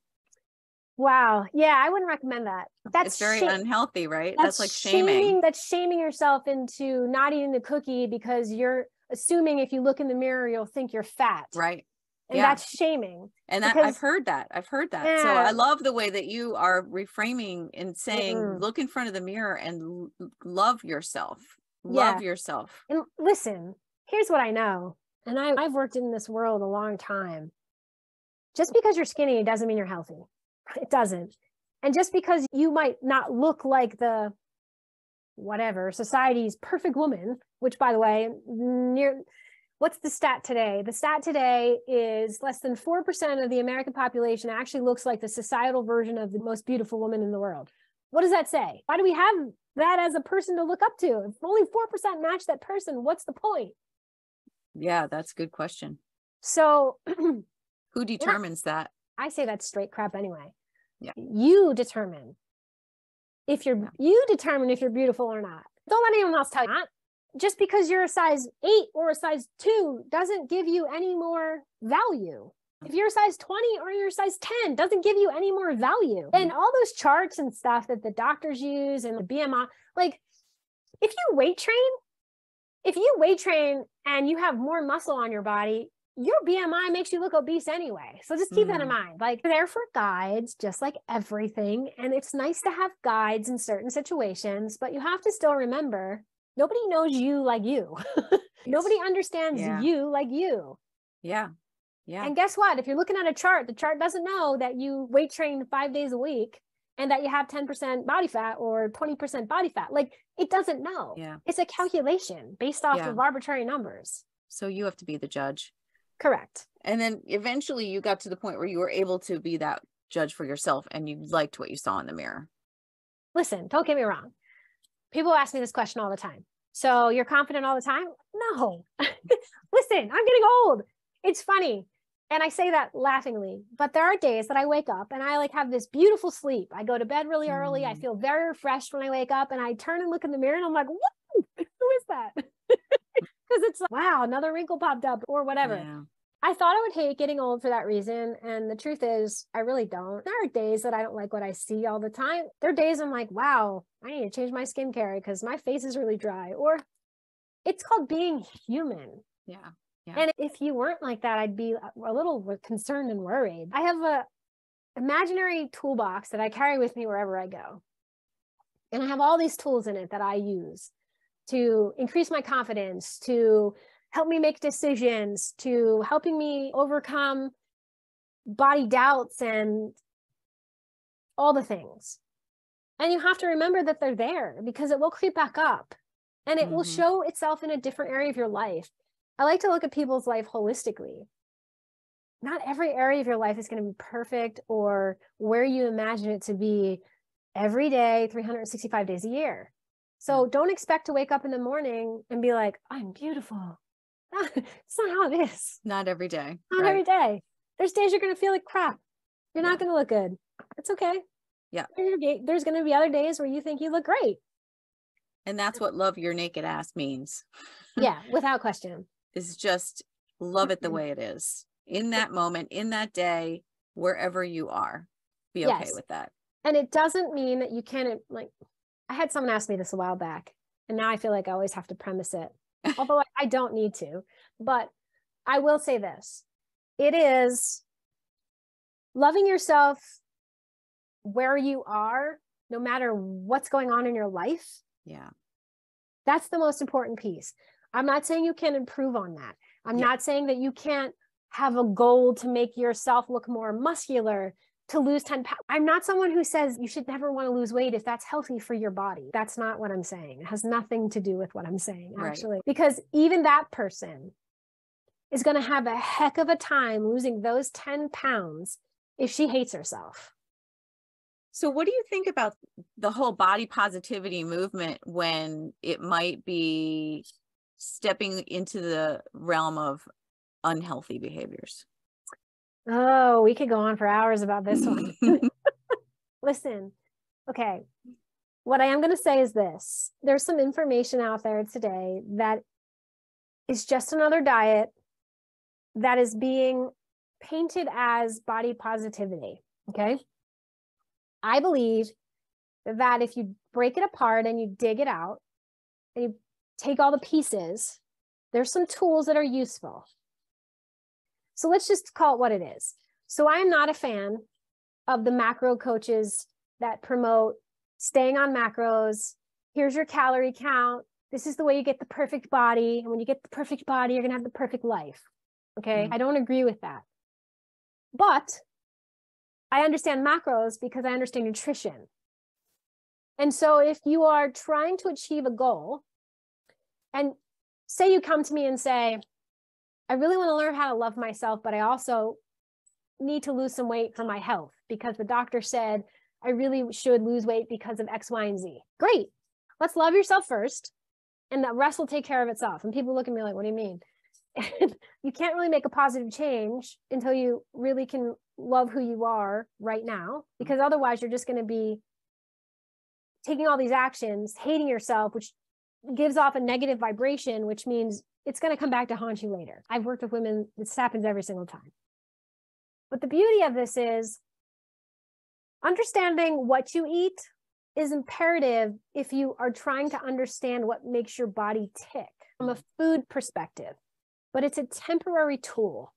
Wow. Yeah, I wouldn't recommend that. It's very unhealthy, right? That's like shaming. That's shaming yourself into not eating the cookie because you're assuming if you look in the mirror, you'll think you're fat. Right. And that's shaming. And I've heard that. Yeah. So I love the way that you are reframing and saying, look in front of the mirror and love yourself. Love yourself. And listen, here's what I know. And I've worked in this world a long time. Just because you're skinny doesn't mean you're healthy. It doesn't. And just because you might not look like the whatever society's perfect woman, which by the way, what's the stat today? The stat today is less than 4% of the American population actually looks like the societal version of the most beautiful woman in the world. What does that say? Why do we have that as a person to look up to? If only 4% match that person, what's the point? Yeah, that's a good question. So who determines that? I say that's straight crap anyway. Yeah. You determine if you're beautiful or not. Don't let anyone else tell you that. Just because you're a size 8 or a size 2 doesn't give you any more value. If you're a size 20 or you're a size 10 doesn't give you any more value. And all those charts and stuff that the doctors use and the BMI, like if you weight train and you have more muscle on your body, your BMI makes you look obese anyway. So just keep that in mind. Like they're for guides, just like everything. And it's nice to have guides in certain situations, but you have to still remember, nobody knows you like you. Nobody understands you like you. Yeah. Yeah. And guess what? If you're looking at a chart, the chart doesn't know that you weight train 5 days a week and that you have 10% body fat or 20% body fat. Like it doesn't know. Yeah. It's a calculation based off of arbitrary numbers. So you have to be the judge. Correct. And then eventually you got to the point where you were able to be that judge for yourself and you liked what you saw in the mirror. Listen, don't get me wrong. People ask me this question all the time. So you're confident all the time? No. Listen, I'm getting old. It's funny. And I say that laughingly, but there are days that I wake up and I like have this beautiful sleep. I go to bed really early. I feel very refreshed when I wake up and I turn and look in the mirror and I'm like, whoa, who is that? Because it's like, wow, another wrinkle popped up or whatever. Yeah. I thought I would hate getting old for that reason. And the truth is, I really don't. There are days that I don't like what I see all the time. There are days I'm like, wow, I need to change my skincare because my face is really dry. Or it's called being human. Yeah. Yeah. And if you weren't like that, I'd be a little concerned and worried. I have a imaginary toolbox that I carry with me wherever I go. And I have all these tools in it that I use to increase my confidence, to help me make decisions, to helping me overcome body doubts and all the things. And you have to remember that they're there because it will creep back up and it will show itself in a different area of your life. I like to look at people's life holistically. Not every area of your life is going to be perfect or where you imagine it to be every day, 365 days a year. So don't expect to wake up in the morning and be like, I'm beautiful. It's not how it is. Not every day. Not every day. There's days you're going to feel like crap. You're not going to look good. It's okay. Yeah. There's going to be other days where you think you look great. And that's what love your naked ass means. Yeah, without question. Is just love it the way it is. In that moment, in that day, wherever you are. Be okay with that. And it doesn't mean that you can't, like, I had someone ask me this a while back, and now I feel like I always have to premise it. Although I don't need to, but I will say this. It is loving yourself where you are, no matter what's going on in your life. Yeah. That's the most important piece. I'm not saying you can't improve on that. I'm not saying that you can't have a goal to make yourself look more muscular, to lose 10 pounds. I'm not someone who says you should never want to lose weight if that's healthy for your body. That's not what I'm saying. It has nothing to do with what I'm saying, actually. Because even that person is going to have a heck of a time losing those 10 pounds if she hates herself. So what do you think about the whole body positivity movement when it might be stepping into the realm of unhealthy behaviors? Oh, we could go on for hours about this one. Listen, okay. What I am going to say is this. There's some information out there today that is just another diet that is being painted as body positivity, okay? I believe that if you break it apart and you dig it out and you take all the pieces, there's some tools that are useful. So let's just call it what it is. So I am not a fan of the macro coaches that promote staying on macros. Here's your calorie count. this is the way you get the perfect body. And when you get the perfect body, you're going to have the perfect life. Okay. I don't agree with that. But I understand macros because I understand nutrition. And so if you are trying to achieve a goal, and say you come to me and say, I really want to learn how to love myself, but I also need to lose some weight for my health because the doctor said I really should lose weight because of X, Y, and Z. Great. Let's love yourself first, and the rest will take care of itself. And people look at me like, what do you mean? And you can't really make a positive change until you really can love who you are right now, because otherwise you're just going to be taking all these actions, hating yourself, which gives off a negative vibration, which means it's going to come back to haunt you later. I've worked with women. This happens every single time. But the beauty of this is understanding what you eat is imperative if you are trying to understand what makes your body tick from a food perspective, but it's a temporary tool.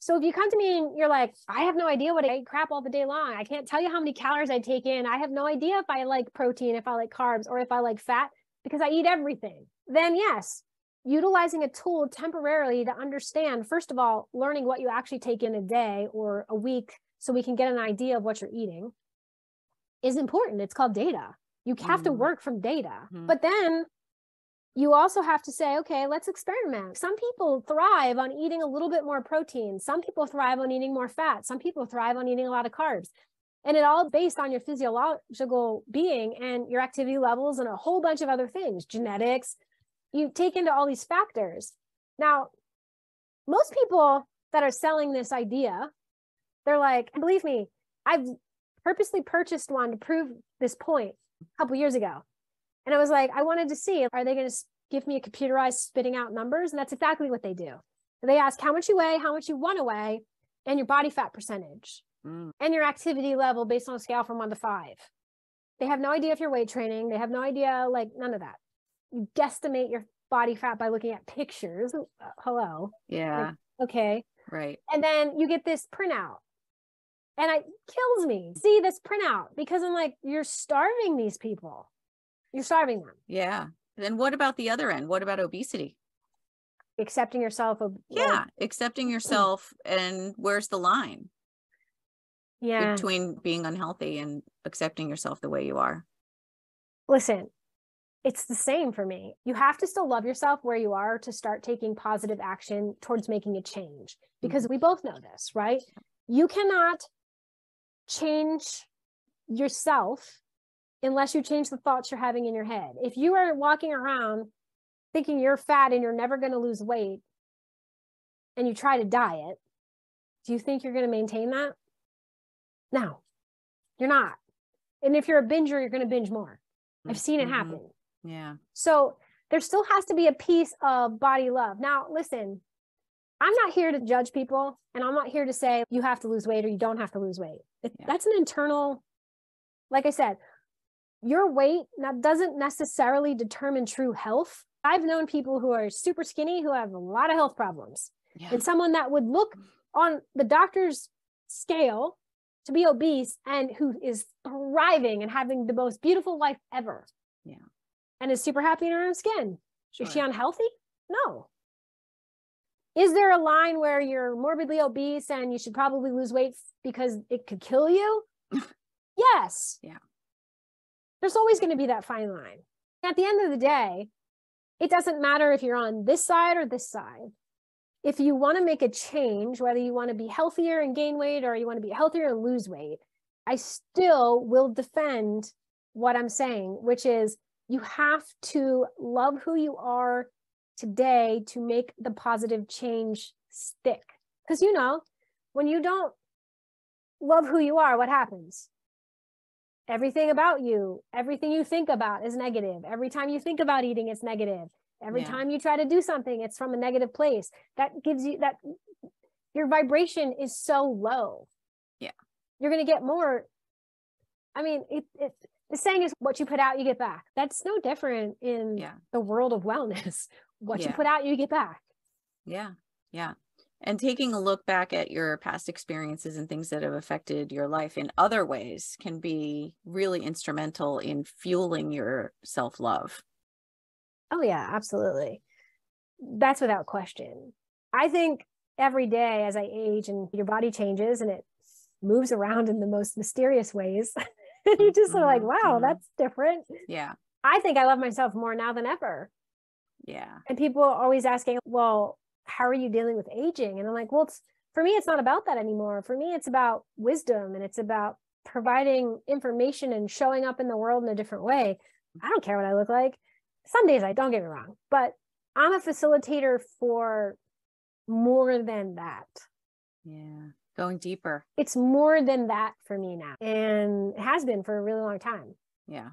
So if you come to me and you're like, I have no idea what I eat crap all the day long. I can't tell you how many calories I take in. I have no idea if I like protein, if I like carbs, or if I like fat, because I eat everything. Then yes, utilizing a tool temporarily to understand, first of all, learning what you actually take in a day or a week so we can get an idea of what you're eating is important. It's called data. You have to work from data. But then you also have to say, okay, let's experiment. Some people thrive on eating a little bit more protein. Some people thrive on eating more fat. Some people thrive on eating a lot of carbs. And it all based on your physiological being and your activity levels and a whole bunch of other things, genetics. You take into all these factors. Now, most people that are selling this idea, they're like, believe me, I've purposely purchased one to prove this point a couple years ago. And I was like, I wanted to see, are they going to give me a computerized spitting out numbers? And that's exactly what they do. They ask how much you weigh, how much you want to weigh, and your body fat percentage, and your activity level based on a scale from 1 to 5. They have no idea if you're weight training. They have no idea, like none of that. You guesstimate your body fat by looking at pictures. Hello. Yeah. Like, okay. Right. And then you get this printout. And it kills me. See this printout because I'm like, you're starving these people. You're starving them. Yeah. Then what about the other end? What about obesity? Accepting yourself. Yeah. Accepting yourself. And where's the line? Yeah. Between being unhealthy and accepting yourself the way you are. Listen, it's the same for me. You have to still love yourself where you are to start taking positive action towards making a change, because we both know this, right? You cannot change yourself unless you change the thoughts you're having in your head. If you are walking around thinking you're fat and you're never going to lose weight and you try to diet, do you think you're going to maintain that? No, you're not. And if you're a binger, you're going to binge more. I've seen it happen. Yeah. So there still has to be a piece of body love. Now, listen, I'm not here to judge people, and I'm not here to say you have to lose weight or you don't have to lose weight. That's an internal, like I said, your weight doesn't necessarily determine true health. I've known people who are super skinny who have a lot of health problems. Yeah. And someone that would look on the doctor's scale to be obese and who is thriving and having the most beautiful life ever. Yeah. And is super happy in her own skin. Sure. Is she unhealthy? No. Is there a line where you're morbidly obese and you should probably lose weight because it could kill you? Yes. Yeah. There's always going to be that fine line. At the end of the day, it doesn't matter if you're on this side or this side. If you want to make a change, whether you want to be healthier and gain weight or you want to be healthier and lose weight, I still will defend what I'm saying, which is you have to love who you are today to make the positive change stick. Because, you know, when you don't love who you are, what happens? Everything about you, everything you think about is negative. Every time you think about eating, it's negative. Every time you try to do something, it's from a negative place. That gives you that your vibration is so low. Yeah. You're going to get more. I mean, the saying is what you put out, you get back. That's no different in the world of wellness. What you put out, you get back. Yeah. Yeah. And taking a look back at your past experiences and things that have affected your life in other ways can be really instrumental in fueling your self-love. Oh yeah, absolutely. That's without question. I think every day as I age and your body changes and it moves around in the most mysterious ways, you're just sort of like, wow, that's different. Yeah. I think I love myself more now than ever. Yeah. And people are always asking, well, how are you dealing with aging? And I'm like, well, for me, it's not about that anymore. For me, it's about wisdom, and it's about providing information and showing up in the world in a different way. I don't care what I look like. Some days I don't, get me wrong, but I'm a facilitator for more than that. Yeah. Going deeper. It's more than that for me now. And it has been for a really long time. Yeah.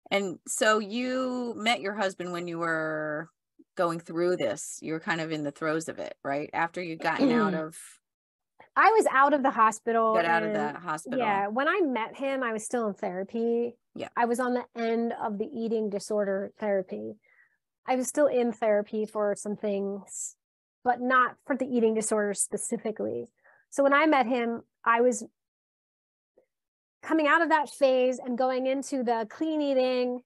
And so you met your husband when you were going through this. You were kind of in the throes of it, right? After you'd gotten out of. I was out of the hospital. Got out of the hospital. Yeah. When I met him, I was still in therapy. Yeah. I was on the end of the eating disorder therapy. I was still in therapy for some things, but not for the eating disorder specifically. So when I met him, I was coming out of that phase and going into the clean eating,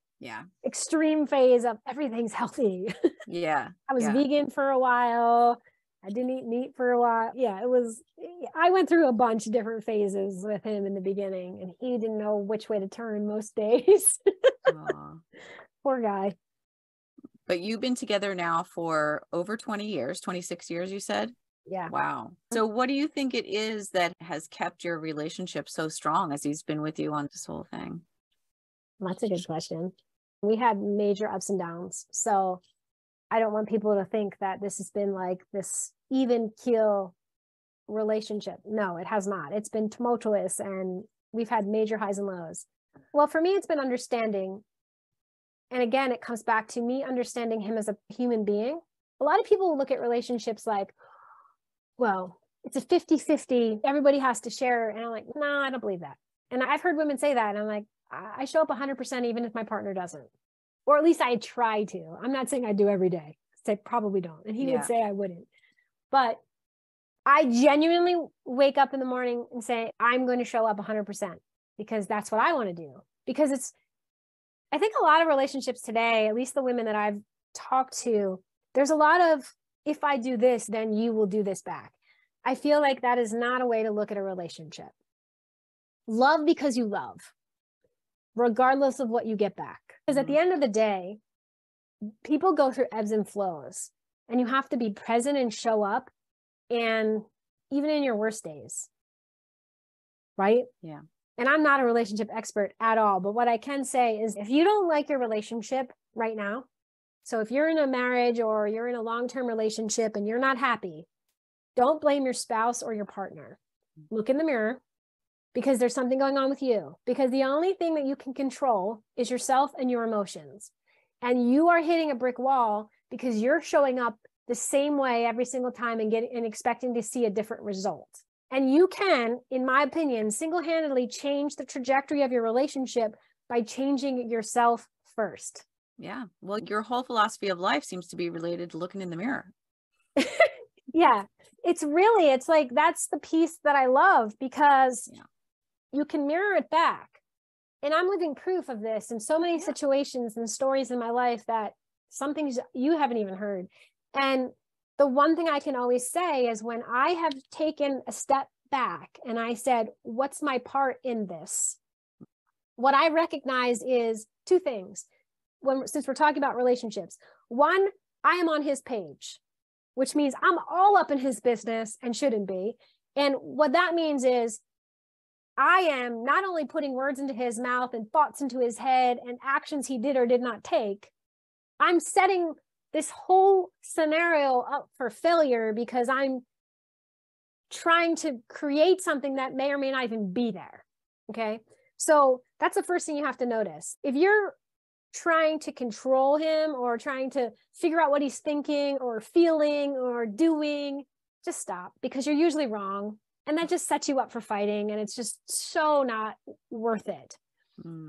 extreme phase of everything's healthy. Yeah. I was vegan for a while. I didn't eat meat for a while. Yeah, I went through a bunch of different phases with him in the beginning, and he didn't know which way to turn most days. Poor guy. But you've been together now for over 20 years, 26 years, you said? Yeah. Wow. So what do you think it is that has kept your relationship so strong as he's been with you on this whole thing? That's a good question. We had major ups and downs. So I don't want people to think that this has been like this even keel relationship. No, it has not. It's been tumultuous and we've had major highs and lows. Well, for me, it's been understanding. And again, it comes back to me understanding him as a human being. A lot of people look at relationships like, well, it's a 50-50. Everybody has to share. And I'm like, no, I don't believe that. And I've heard women say that. And I'm like, I show up 100% even if my partner doesn't. Or at least I try to. I'm not saying I do every day. I probably don't. And he would say I wouldn't. But I genuinely wake up in the morning and say, I'm going to show up 100% because that's what I want to do. Because I think a lot of relationships today, at least the women that I've talked to, there's a lot of, if I do this, then you will do this back. I feel like that is not a way to look at a relationship. Love because you love, regardless of what you get back. Because at the end of the day, people go through ebbs and flows, and you have to be present and show up, and even in your worst days, right? Yeah. And I'm not a relationship expert at all, but what I can say is if you don't like your relationship right now, so if you're in a marriage or you're in a long-term relationship and you're not happy, don't blame your spouse or your partner. Look in the mirror because there's something going on with you. Because the only thing that you can control is yourself and your emotions. And you are hitting a brick wall because you're showing up the same way every single time and expecting to see a different result. And you can, in my opinion, single-handedly change the trajectory of your relationship by changing yourself first. Yeah. Well, your whole philosophy of life seems to be related to looking in the mirror. Yeah. It's like, that's the piece that I love because you can mirror it back. And I'm living proof of this in so many situations and stories in my life that some things you haven't even heard. And the one thing I can always say is when I have taken a step back and I said, what's my part in this? What I recognize is two things. Since we're talking about relationships, one, I am on his page, which means I'm all up in his business and shouldn't be. And what that means is I am not only putting words into his mouth and thoughts into his head and actions he did or did not take, I'm setting this whole scenario up for failure because I'm trying to create something that may or may not even be there. Okay. So that's the first thing you have to notice. If you're trying to control him or trying to figure out what he's thinking or feeling or doing, just stop because you're usually wrong. And that just sets you up for fighting. And it's just so not worth it.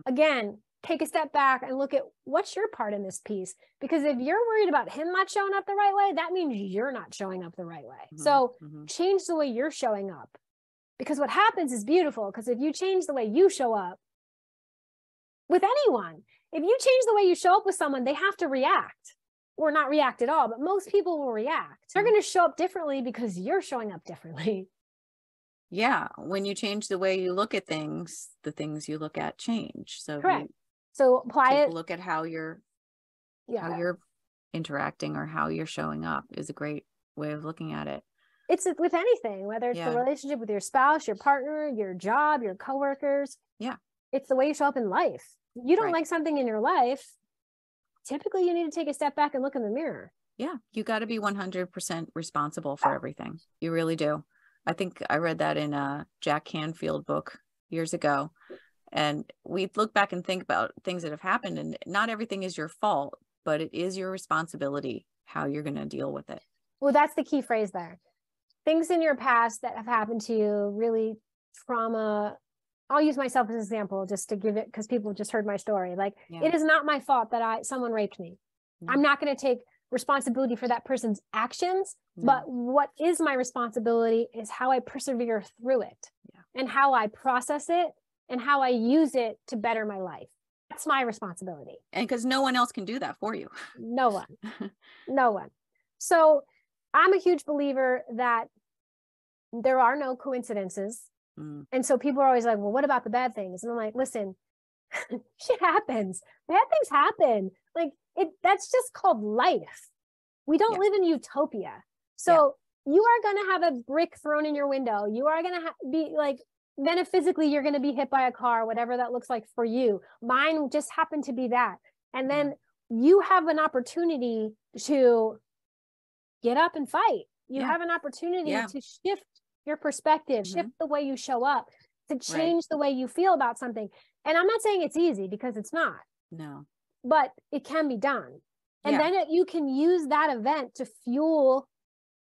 Again, take a step back and look at what's your part in this piece. Because if you're worried about him not showing up the right way, that means you're not showing up the right way. So change the way you're showing up. Because what happens is beautiful. Because if you change the way you show up with anyone, if you change the way you show up with someone, they have to react or not react at all. But most people will react. They're going to show up differently because you're showing up differently. Yeah. When you change the way you look at things, the things you look at change. So correct. So apply take it. a look at how you're interacting or how you're showing up is a great way of looking at it. It's with anything, whether it's the relationship with your spouse, your partner, your job, your coworkers. Yeah. It's the way you show up in life. You don't like something in your life, typically you need to take a step back and look in the mirror. Yeah. You got to be 100% responsible for everything. You really do. I think I read that in a Jack Canfield book years ago. And we look back and think about things that have happened, and not everything is your fault, but it is your responsibility how you're going to deal with it. Well, that's the key phrase there. Things in your past that have happened to you, really trauma. I'll use myself as an example just to give it, because people just heard my story. Like, it is not my fault that someone raped me. I'm not going to take responsibility for that person's actions, but what is my responsibility is how I persevere through it and how I process it and how I use it to better my life. That's my responsibility. And because no one else can do that for you. No one. No one. So I'm a huge believer that there are no coincidences. And so people are always like, well, what about the bad things? And I'm like, listen, shit happens. Bad things happen. Like, that's just called life. We don't live in utopia. So you are going to have a brick thrown in your window. You are going to be like, metaphysically, you're going to be hit by a car, whatever that looks like for you. Mine just happened to be that. And then you have an opportunity to get up and fight. You have an opportunity to shift your perspective, shift the way you show up, to change the way you feel about something. And I'm not saying it's easy, because it's not. No. But it can be done. And then you can use that event to fuel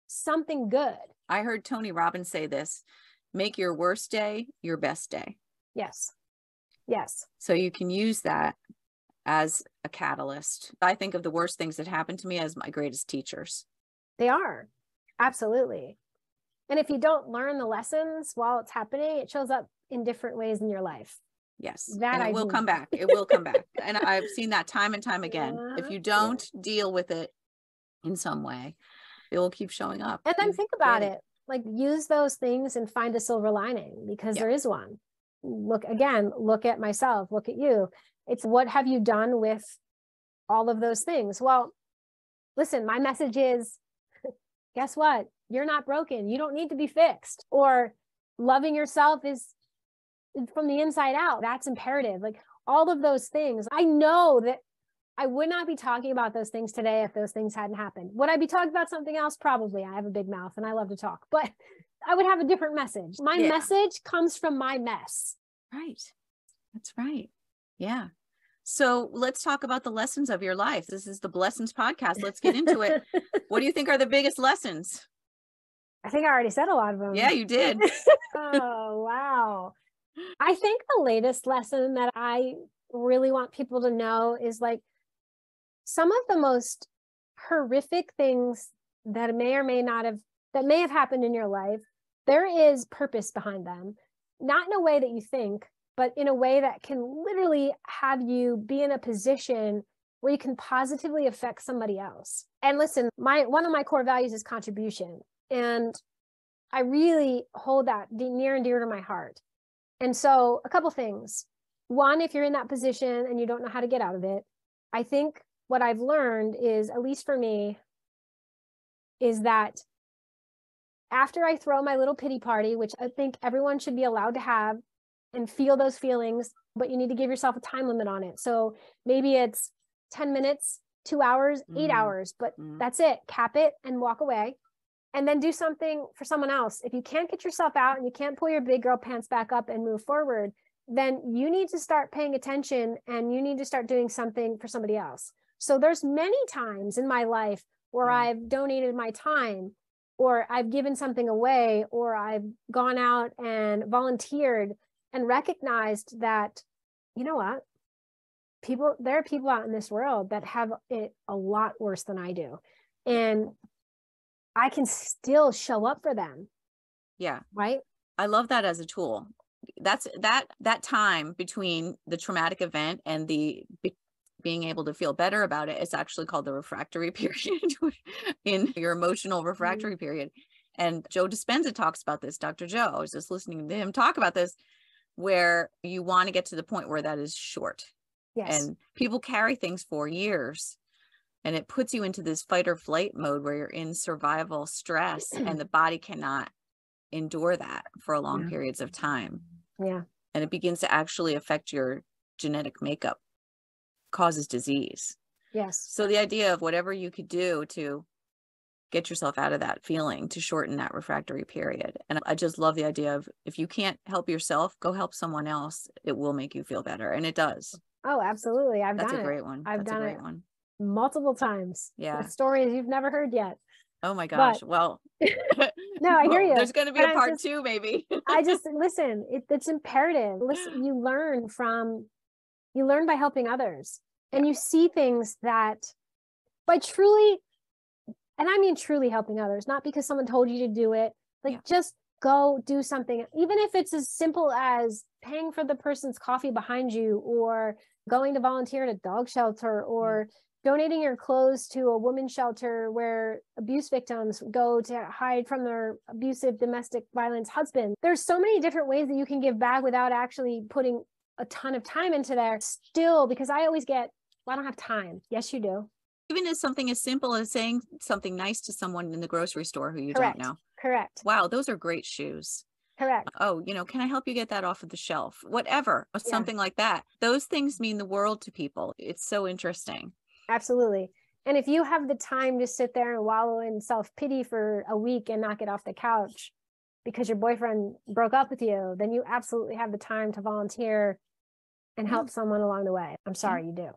something good. I heard Tony Robbins say this: make your worst day your best day. Yes. Yes. So you can use that as a catalyst. I think of the worst things that happened to me as my greatest teachers. They are. Absolutely. And if you don't learn the lessons while it's happening, it shows up in different ways in your life. Yes. That and it will come back. It will come back. And I've seen that time and time again. If you don't deal with it in some way, it will keep showing up. And then think about it. Like, use those things and find a silver lining, because there is one. Look at myself, look at you. It's what have you done with all of those things? Well, listen, my message is, guess what? You're not broken. You don't need to be fixed. Or loving yourself is from the inside out. That's imperative. Like, all of those things. I know that I would not be talking about those things today if those things hadn't happened. Would I be talking about something else? Probably. I have a big mouth and I love to talk, but I would have a different message. My message comes from my mess. Right. That's right. Yeah. So let's talk about the lessons of your life. This is the Blessings podcast. Let's get into it. What do you think are the biggest lessons? I think I already said a lot of them. Yeah, you did. Oh, wow. I think the latest lesson that I really want people to know is, like, some of the most horrific things that may have happened in your life, there is purpose behind them. Not in a way that you think, but in a way that can literally have you be in a position where you can positively affect somebody else. And listen, one of my core values is contribution. And I really hold that near and dear to my heart. And so a couple things. One, if you're in that position and you don't know how to get out of it, I think what I've learned is, at least for me, is that after I throw my little pity party, which I think everyone should be allowed to have and feel those feelings, but you need to give yourself a time limit on it. So maybe it's 10 minutes, 2 hours, 8 hours, but that's it. Cap it and walk away. And then do something for someone else. If you can't get yourself out and you can't pull your big girl pants back up and move forward, then you need to start paying attention and you need to start doing something for somebody else. So there's many times in my life where I've donated my time, or I've given something away, or I've gone out and volunteered and recognized that, you know what? There are people out in this world that have it a lot worse than I do. And I can still show up for them. Yeah. Right. I love that as a tool. That's that time between the traumatic event and the being able to feel better about it, it's actually called the refractory period in your emotional refractory period. And Joe Dispenza talks about this. Dr. Joe, I was just listening to him talk about this, where you want to get to the point where that is short. Yes. And people carry things for years, and it puts you into this fight or flight mode where you're in survival stress and the body cannot endure that for long periods of time. Yeah. And it begins to actually affect your genetic makeup, causes disease. Yes. So the idea of whatever you could do to get yourself out of that feeling, to shorten that refractory period. And I just love the idea of, if you can't help yourself, go help someone else. It will make you feel better. And it does. Oh, absolutely. That's a great one. I've That's done a great it one. multiple times. Yeah. With stories you've never heard yet. Oh my gosh. Well, no, I hear you. There's going to be a part 2, maybe. I just listen. It's imperative. Listen, you learn by helping others, and you see things that by truly, and I mean truly helping others, not because someone told you to do it. Like just go do something, even if it's as simple as paying for the person's coffee behind you, or going to volunteer at a dog shelter, or donating your clothes to a women's shelter where abuse victims go to hide from their abusive domestic violence husband. There's so many different ways that you can give back without actually putting a ton of time into there still, because I always get, well, I don't have time. Yes, you do. Even as something as simple as saying something nice to someone in the grocery store who you don't know. Correct. Wow, those are great shoes. Correct. Oh, can I help you get that off of the shelf? Whatever, something like that. Those things mean the world to people. It's so interesting. Absolutely. And if you have the time to sit there and wallow in self-pity for a week and not get off the couch because your boyfriend broke up with you, then you absolutely have the time to volunteer and help someone along the way. I'm sorry, you do.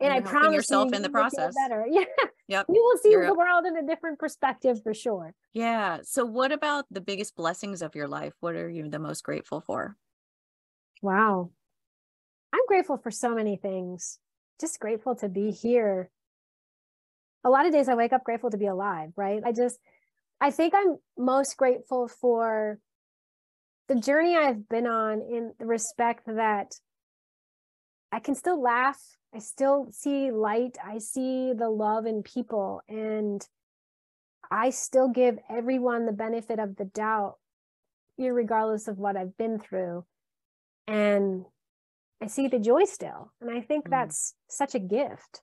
And I promise yourself you, in the process. Better. Yeah. Yep. You will see the world in a different perspective for sure. Yeah. So what about the biggest blessings of your life? What are you the most grateful for? Wow. I'm grateful for so many things. Just grateful to be here. A lot of days I wake up grateful to be alive, right? I think I'm most grateful for the journey I've been on, in the respect that I can still laugh. I still see light. I see the love in people, and I still give everyone the benefit of the doubt, irregardless of what I've been through. And I see the joy still. And I think that's such a gift.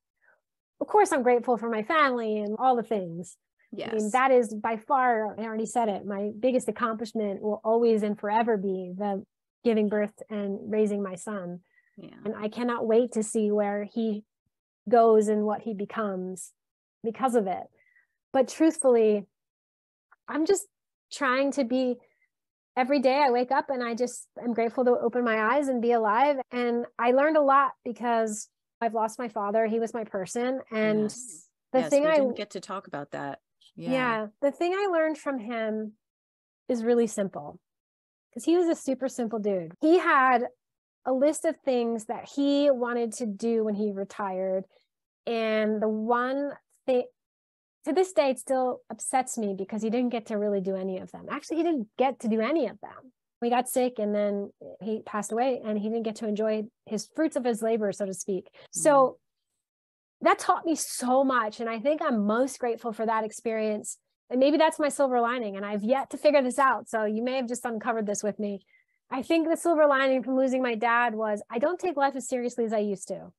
Of course, I'm grateful for my family and all the things. Yes. I mean, that is by far, I already said it, my biggest accomplishment will always and forever be the giving birth and raising my son. Yeah. And I cannot wait to see where he goes and what he becomes because of it. But truthfully, I'm just trying to be, every day I wake up and I'm grateful to open my eyes and be alive. And I learned a lot because I've lost my father. He was my person. And the thing we didn't get to talk about that. Yeah. The thing I learned from him is really simple, because he was a super simple dude. He had a list of things that he wanted to do when he retired. And the one thing, to this day, it still upsets me because he didn't get to really do any of them. Actually, he didn't get to do any of them. We got sick and then he passed away, and he didn't get to enjoy his fruits of his labor, so to speak. So that taught me so much. And I think I'm most grateful for that experience. And maybe that's my silver lining. And I've yet to figure this out. So you may have just uncovered this with me. I think the silver lining from losing my dad was I don't take life as seriously as I used to.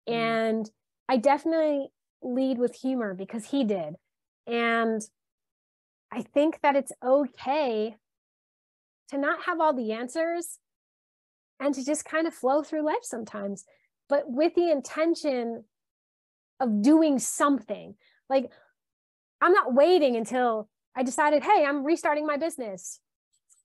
And I definitely lead with humor because he did. And I think that it's okay to not have all the answers and to just kind of flow through life sometimes, but with the intention of doing something. Like, I'm not waiting until I decided, hey, I'm restarting my business.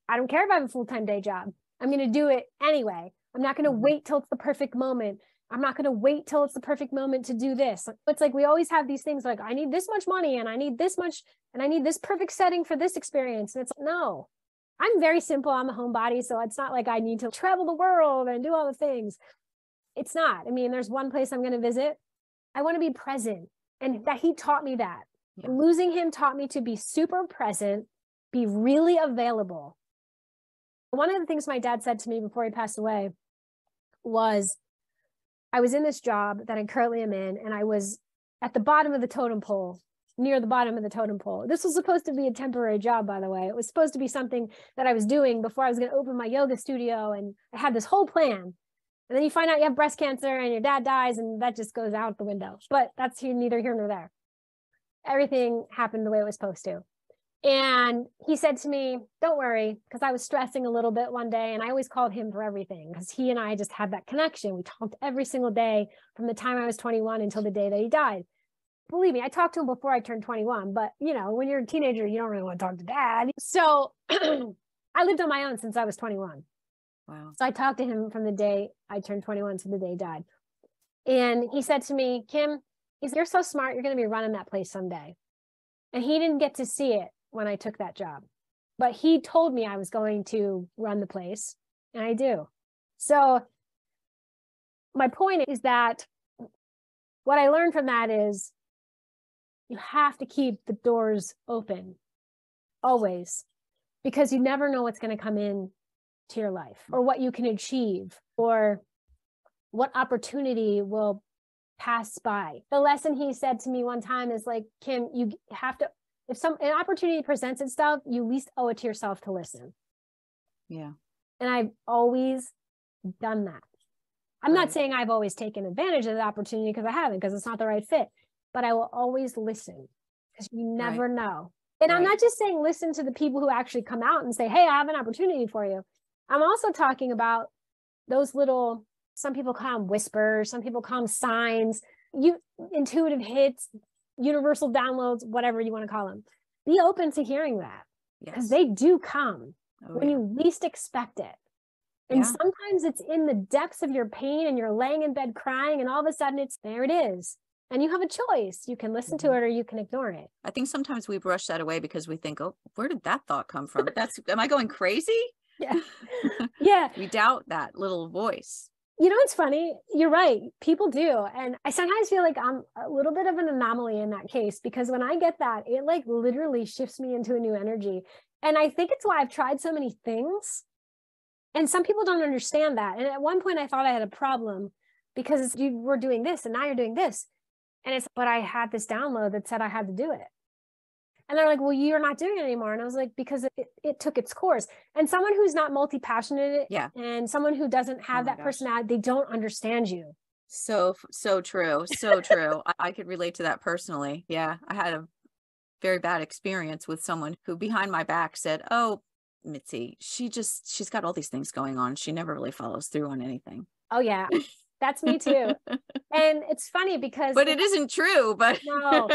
I don't care if I have a full-time day job. I'm going to do it anyway. I'm not going to wait till it's the perfect moment. I'm not going to wait till it's the perfect moment to do this. It's like we always have these things like, I need this much money and I need this much and I need this perfect setting for this experience. And it's like, no, I'm very simple. I'm a homebody. So it's not like I need to travel the world and do all the things. It's not. I mean, there's one place I'm going to visit. I want to be present. And that he taught me that. Yeah. Losing him taught me to be super present, be really available. One of the things my dad said to me before he passed away was, I was in this job that I currently am in, and I was at the bottom of the totem pole, near the bottom of the totem pole. This was supposed to be a temporary job, by the way. It was supposed to be something that I was doing before I was going to open my yoga studio. And I had this whole plan. And then you find out you have breast cancer and your dad dies, and that just goes out the window. But that's neither here nor there. Everything happened the way it was supposed to. And he said to me, don't worry, because I was stressing a little bit one day, and I always called him for everything because he and I just had that connection. We talked every single day from the time I was 21 until the day that he died. Believe me, I talked to him before I turned 21, but you know, when you're a teenager, you don't really want to talk to dad. So I lived on my own since I was 21. Wow. So I talked to him from the day I turned 21 to the day he died. And he said to me, Kim, you're so smart, you're going to be running that place someday. And he didn't get to see it when I took that job, but he told me I was going to run the place, and I do. So my point is that what I learned from that is you have to keep the doors open always, because you never know what's going to come in to your life, or what you can achieve, or what opportunity will pass by. The lesson he said to me one time is like, Kim, you have to, if an opportunity presents itself, you least owe it to yourself to listen. Yeah. And I've always done that. I'm not saying I've always taken advantage of the opportunity, because I haven't, because it's not the right fit, but I will always listen, because you never know. And I'm not just saying listen to the people who actually come out and say, hey, I have an opportunity for you. I'm also talking about those little, some people call them whispers, some people call them signs, intuitive hits, universal downloads, whatever you want to call them. Be open to hearing that, because they do come when you least expect it. And sometimes it's in the depths of your pain, and you're laying in bed crying, and all of a sudden there it is. And you have a choice. You can listen to it, or you can ignore it. I think sometimes we brush that away because we think, oh, where did that thought come from? Am I going crazy? Yeah. Yeah. We doubt that little voice. You know, it's funny. You're right. People do. And I sometimes feel like I'm a little bit of an anomaly in that case, because when I get that, it like literally shifts me into a new energy. And I think it's why I've tried so many things. And some people don't understand that. And at one point I thought I had a problem, because you were doing this and now you're doing this. And but I had this download that said I had to do it. And they're like, well, you're not doing it anymore. And I was like, because it took its course. And someone who's not multi-passionate, and someone who doesn't have that personality, they don't understand you. So true. So true. I could relate to that personally. Yeah. I had a very bad experience with someone who behind my back said, oh, Mitzi, she's got all these things going on. She never really follows through on anything. Oh yeah. That's me too. And it's funny because it isn't true, but no.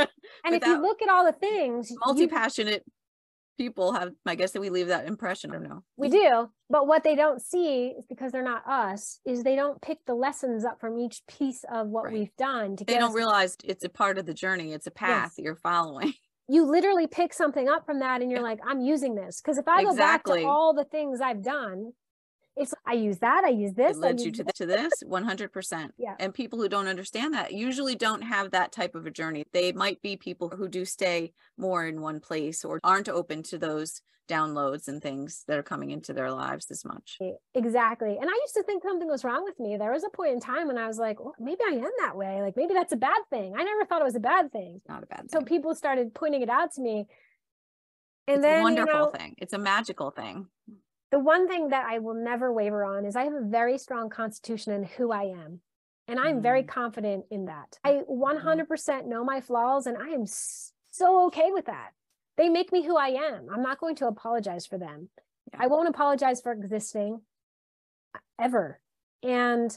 And if you look at all the things, multi-passionate people have, I guess, that we leave that impression, or no? We do. But what they don't see is, because they're not us, is they don't pick the lessons up from each piece of what we've done. They don't realize it's a part of the journey. It's a path you're following. You literally pick something up from that, and you're like, I'm using this. Because if I go back to all the things I've done, it's I use that, I use this. It led you to this 100%. Yeah. And people who don't understand that usually don't have that type of a journey. They might be people who do stay more in one place, or aren't open to those downloads and things that are coming into their lives as much. Exactly. And I used to think something was wrong with me. There was a point in time when I was like, well, maybe I am that way. Like, maybe that's a bad thing. I never thought it was a bad thing. It's not a bad thing. So people started pointing it out to me. And it's then, a wonderful thing. It's a magical thing. The one thing that I will never waver on is I have a very strong constitution in who I am. And I'm very confident in that. I 100% know my flaws, and I am so okay with that. They make me who I am. I'm not going to apologize for them. I won't apologize for existing ever. And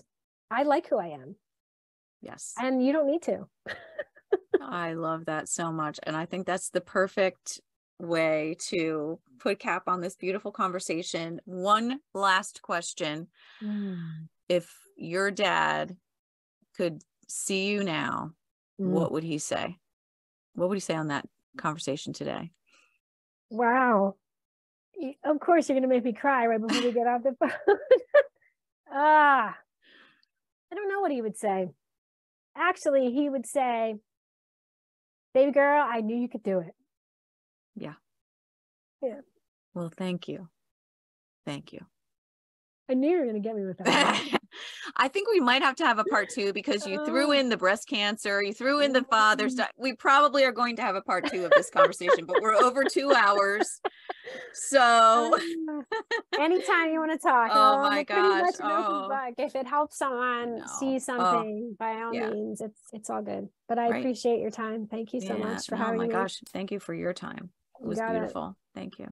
I like who I am. Yes. And you don't need to. I love that so much. And I think that's the perfect way to put cap on this beautiful conversation. One last question. If your dad could see you now, what would he say? What would he say on that conversation today? Wow. Of course you're going to make me cry right before we get off the phone. I don't know what he would say. Actually, he would say, baby girl, I knew you could do it. Yeah. Yeah. Well, thank you. Thank you. I knew you were going to get me with that. I think we might have to have a part 2 because you threw in the breast cancer, you threw in the father stuff. We probably are going to have a part 2 of this conversation, but we're over 2 hours. So anytime you want to talk. Oh my gosh. If it helps someone see something, by all means, it's all good. But I appreciate your time. Thank you so much for having me. Oh my gosh. Thank you for your time. It was beautiful. Thank you.